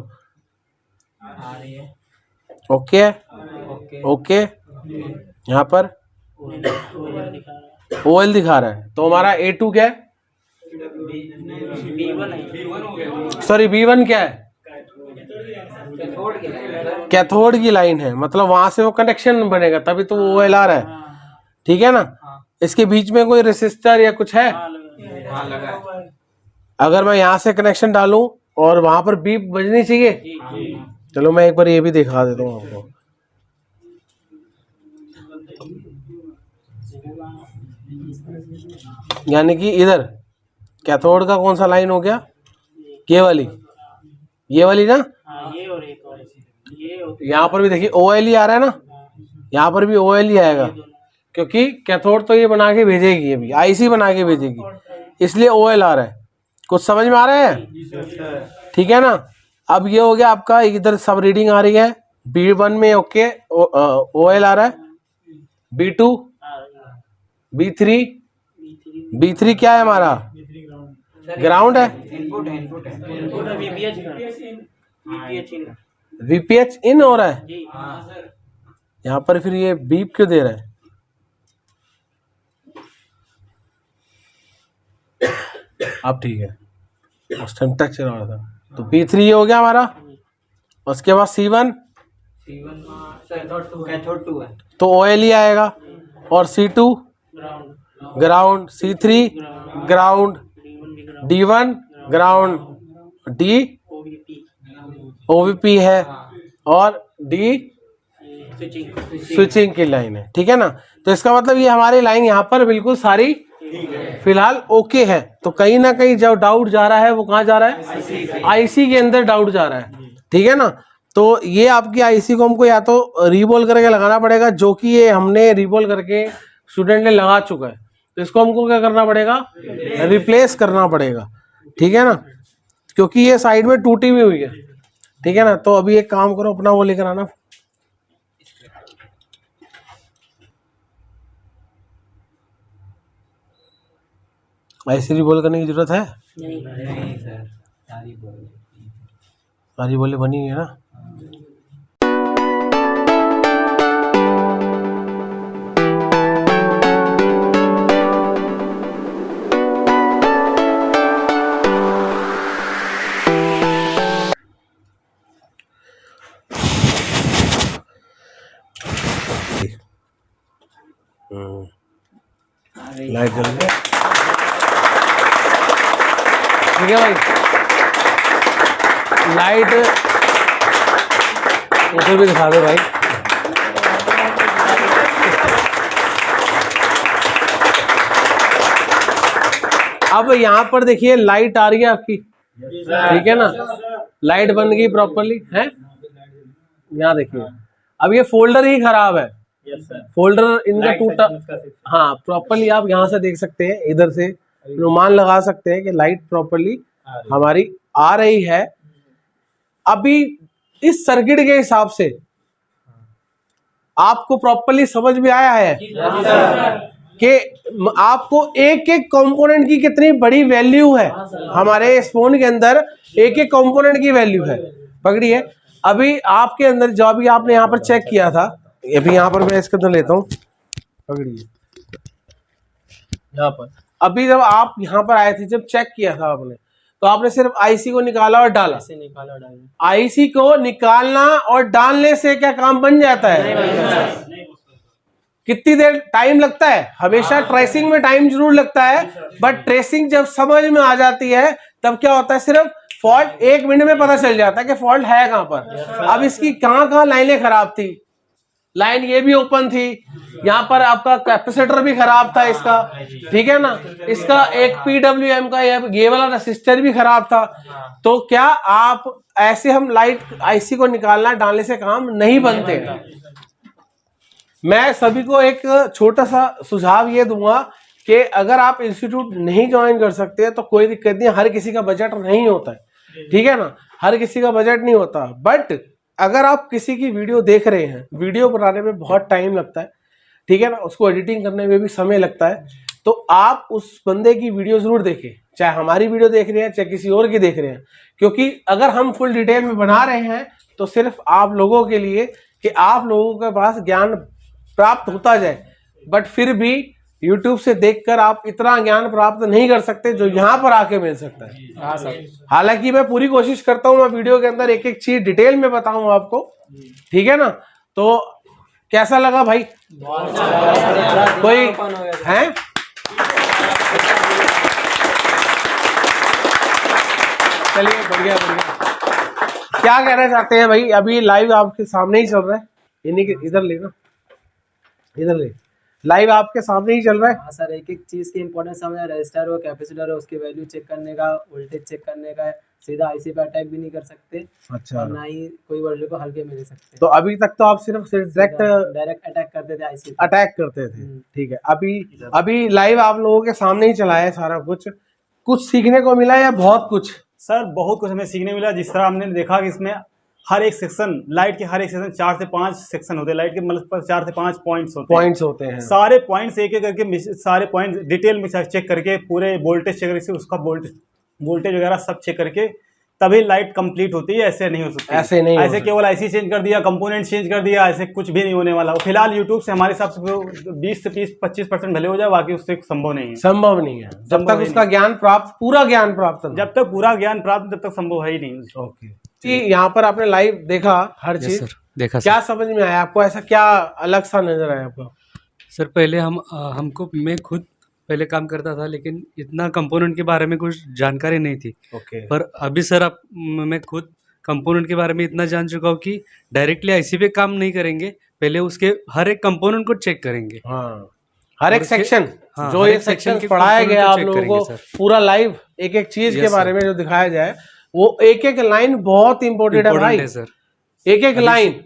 आ रही है। ओके है, ओके ओके। यहाँ पर OL दिखा रहा है, तो हमारा A2 क्या है, B1 है। सॉरी B1 क्या है, कैथोड की लाइन है। कैथोड की लाइन है, मतलब वहां से वो कनेक्शन बनेगा तभी तो OL आ रहा है, ठीक है ना। इसके बीच में कोई रेसिस्टर या कुछ है, हाँ लगा है। अगर मैं यहाँ से कनेक्शन डालूं और वहां पर बीप बजनी चाहिए। चलो मैं एक बार ये भी दिखा देता हूँ आपको। यानी कि इधर कैथोड का कौन सा लाइन हो गया, ये वाली ना। ये और एक और ये यहाँ पर भी देखिए OL ही आ रहा है ना, यहाँ पर भी OL ही आएगा, क्योंकि कैथोड तो ये बना के भेजेगी, अभी IC बना के भेजेगी, इसलिए OL आ रहा है। कुछ समझ में आ रहा है, ठीक है ना। अब ये हो गया आपका, इधर सब रीडिंग आ रही है। B1 में ओके OL आ रहा है, B2, B3 क्या है हमारा, ग्राउंड है। इनपुट है। इनपुट है VPH इन हो रहा है, जी। हाँ सर। यहाँ पर फिर ये बीप क्यों दे रहा है। अब ठीक है, उस टाइम टच चला रहा था, तो B3 हो गया हमारा। उसके बाद C1 कैथोड 2 है, तो OL ही आएगा, और C2 ground, C3 ground, D1 ground, D OVP है, और D स्विचिंग की लाइन है, ठीक है ना। तो इसका मतलब ये हमारी लाइन यहाँ पर बिल्कुल सारी फिलहाल ओके है। तो कहीं ना कहीं जो डाउट जा रहा है वो कहाँ जा रहा है, IC के अंदर डाउट जा रहा है, ठीक है ना। तो ये आपकी IC को हमको या तो रीबोल करके लगाना पड़ेगा, जो कि ये हमने रीबोल करके स्टूडेंट ने लगा चुका है, तो इसको हमको क्या करना पड़ेगा, रिप्लेस करना पड़ेगा, ठीक है ना, क्योंकि ये साइड में टूटी भी हुई है, ठीक है ना। तो अभी एक काम करो, अपना वो लेकर आना। ऐसे रिबोल करने की जरूरत है, नहीं सर, सारी बोले बनी हुई है ना। लाइट जल गई, ठीक है भाई। लाइट उधर भी दिखा दो भाई। अब यहाँ पर देखिए लाइट आ रही है आपकी, ठीक है ना, लाइट बन गई प्रॉपरली है। यहाँ देखिए, अब ये फोल्डर ही खराब है, फोल्डर इनका टूटा। हाँ प्रॉपरली आप यहाँ से देख सकते हैं, इधर से अनुमान लगा सकते हैं कि लाइट प्रॉपरली हमारी आ रही है। अभी इस सर्किट के हिसाब से आपको प्रॉपरली समझ में आया है कि आपको एक एक कंपोनेंट की कितनी बड़ी वैल्यू है। हमारे इस फोन के अंदर एक एक कंपोनेंट की वैल्यू है, पकड़िए। अभी आपके अंदर जो अभी आपने यहाँ पर चेक किया था, अभी यहाँ पर मैं इसके अंदर लेता हूँ, पकड़िए यहाँ पर। अभी जब आप यहाँ पर आए थे, जब चेक किया था आपने, तो आपने सिर्फ IC को निकाला और डाला। IC को निकालना और डालने से क्या काम बन जाता है? कितनी देर टाइम लगता है? हमेशा ट्रेसिंग में टाइम जरूर लगता है, बट ट्रेसिंग जब समझ में आ जाती है तब क्या होता है, सिर्फ फॉल्ट 1 मिनट में पता चल जाता है कि फॉल्ट है कहां पर। अब इसकी कहां लाइनें खराब थी, लाइन ये भी ओपन थी, यहाँ पर आपका कैपेसिटर भी खराब था इसका, ठीक है ना, इसका एक PWM का ये वाला रेसिस्टर भी खराब था। तो क्या आप ऐसे हम लाइट IC को निकालना डालने से काम नहीं बनते। मैं सभी को एक छोटा सा सुझाव ये दूंगा कि अगर आप इंस्टीट्यूट नहीं ज्वाइन कर सकते तो कोई दिक्कत नहीं, हर किसी का बजट नहीं होता है, ठीक है ना, हर किसी का बजट नहीं होता। बट अगर आप किसी की वीडियो देख रहे हैं, वीडियो बनाने में बहुत टाइम लगता है, ठीक है ना, उसको एडिटिंग करने में भी समय लगता है, तो आप उस बंदे की वीडियो जरूर देखें, चाहे हमारी वीडियो देख रहे हैं चाहे किसी और की देख रहे हैं, क्योंकि अगर हम फुल डिटेल में बना रहे हैं तो सिर्फ आप लोगों के लिए कि आप लोगों के पास ज्ञान प्राप्त होता जाए। बट फिर भी YouTube से देखकर आप इतना ज्ञान प्राप्त नहीं कर सकते जो यहाँ पर आके मिल सकता है। हाँ सर। हालांकि मैं पूरी कोशिश करता हूँ मैं वीडियो के अंदर एक एक चीज डिटेल में बताऊँ आपको, ठीक है ना। तो कैसा लगा भाई? कोई है? चलिए बढ़िया बढ़िया। क्या कहना चाहते हैं भाई? अभी लाइव आपके सामने ही चल रहा है, इन्हीं के इधर लेना, इधर ले, लाइव आपके सामने ही चल रहा है। हाँ सर, एक एक चीज की इंपॉर्टेंस समझ, रजिस्टर हो कैपेसिटर हो उसकी वैल्यू चेक करने का, वोल्टेज चेक करने का। सीधा आईसी पे अटैक भी नहीं कर सकते अच्छा। और ना ही कोई वोल्टेज को हल्के में ले सकते। तो अभी तक तो आप सिर्फ डायरेक्ट अटैक करते थे आईसी पे। अटैक करते थे, ठीक है। अभी लाइव आप लोगों के सामने ही चला है सारा कुछ सीखने को मिला या बहुत कुछ? सर बहुत कुछ हमें सीखने मिला। जिस तरह हमने देखा कि इसमें हर एक सेक्शन, लाइट के हर एक सेक्शन 4 से 5 सेक्शन होते हैं, लाइट के मतलब 4 से 5 पॉइंट्स होते हैं। सारे पॉइंट्स एक एक करके सारे पॉइंट्स डिटेल में चेक करके, पूरे वोल्टेज चेक करके, उसका वोल्टेज वगैरह सब चेक करके तभी लाइट कंप्लीट होती है। ऐसे नहीं हो सकती, ऐसे नहीं, ऐसे केवल आईसी चेंज कर दिया, कंपोनेंट चेंज कर दिया, ऐसे कुछ भी नहीं होने वाला। फिलहाल यूट्यूब से हमारे हिसाब से 20 से 25% भले हो जाए, बाकी उससे संभव नहीं है। संभव नहीं है जब तक उसका ज्ञान प्राप्त, पूरा ज्ञान प्राप्त, जब तक पूरा ज्ञान प्राप्त तब तक संभव है ही नहीं। ओके, यहाँ पर आपने लाइव देखा हर चीज देखा क्या समझ में आया आपको? ऐसा क्या अलग सा नजर आया आपको? सर पहले मैं खुद पहले काम करता था, लेकिन इतना कंपोनेंट के बारे में कुछ जानकारी नहीं थी। ओके। पर अभी सर मैं खुद कंपोनेंट के बारे में इतना जान चुका हूँ कि डायरेक्टली आईसी पे काम नहीं करेंगे, पहले उसके हर एक कंपोनेंट को चेक करेंगे। हाँ, हर एक सेक्शन, हाँ, जो ये सेक्शन पढ़ाया गया आप लोगों को पूरा लाइव एक एक चीज के बारे में जो दिखाया जाए, वो एक एक लाइन बहुत इंपॉर्टेंट है भाई सर। एक एक लाइन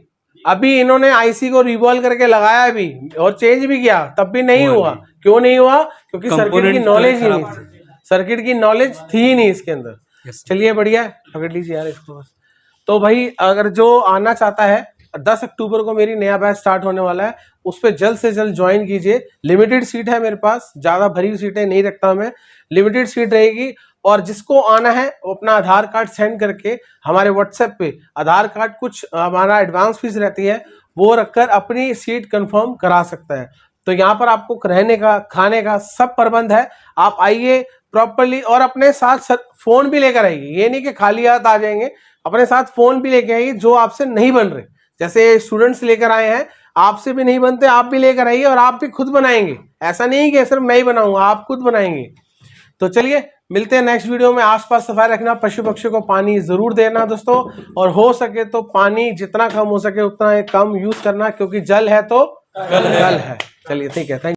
अभी इन्होंने आईसी को रिवॉल्व करके लगाया अभी और चेंज भी किया, तब भी नहीं हुआ। क्यों नहीं हुआ? क्योंकि सर्किट की नॉलेज ही नहीं थी, सर्किट की नॉलेज थी ही नहीं इसके अंदर। चलिए बढ़िया है, पकड़ लीजिए यार इसको बस। तो भाई अगर जो आना चाहता है, 10 अक्टूबर को मेरी नया बैच स्टार्ट होने वाला है, उस पर जल्द से जल्द ज्वाइन कीजिए। लिमिटेड सीट है मेरे पास, ज्यादा भरी हुई सीटें नहीं रखता मैं, लिमिटेड सीट रहेगी। और जिसको आना है वो अपना आधार कार्ड सेंड करके हमारे व्हाट्सएप पे, आधार कार्ड कुछ हमारा एडवांस फीस रहती है वो रखकर अपनी सीट कंफर्म करा सकता है। तो यहाँ पर आपको रहने का, खाने का सब प्रबंध है। आप आइए प्रॉपरली और अपने साथ फोन भी लेकर आइए, ये नहीं कि खाली हाथ आ जाएंगे, अपने साथ फोन भी लेके आइए जो आपसे नहीं बन रहे। जैसे स्टूडेंट्स लेकर आए हैं, आपसे भी नहीं बनते, आप भी लेकर आइए और आप भी खुद बनाएंगे। ऐसा नहीं कि सिर्फ मैं ही बनाऊंगा, आप खुद बनाएंगे। तो चलिए मिलते हैं नेक्स्ट वीडियो में। आसपास सफाई रखना, पशु पक्षी को पानी जरूर देना दोस्तों, और हो सके तो पानी जितना कम हो सके उतना कम यूज करना, क्योंकि जल है तो कल है। चलिए ठीक है, थैंक यू।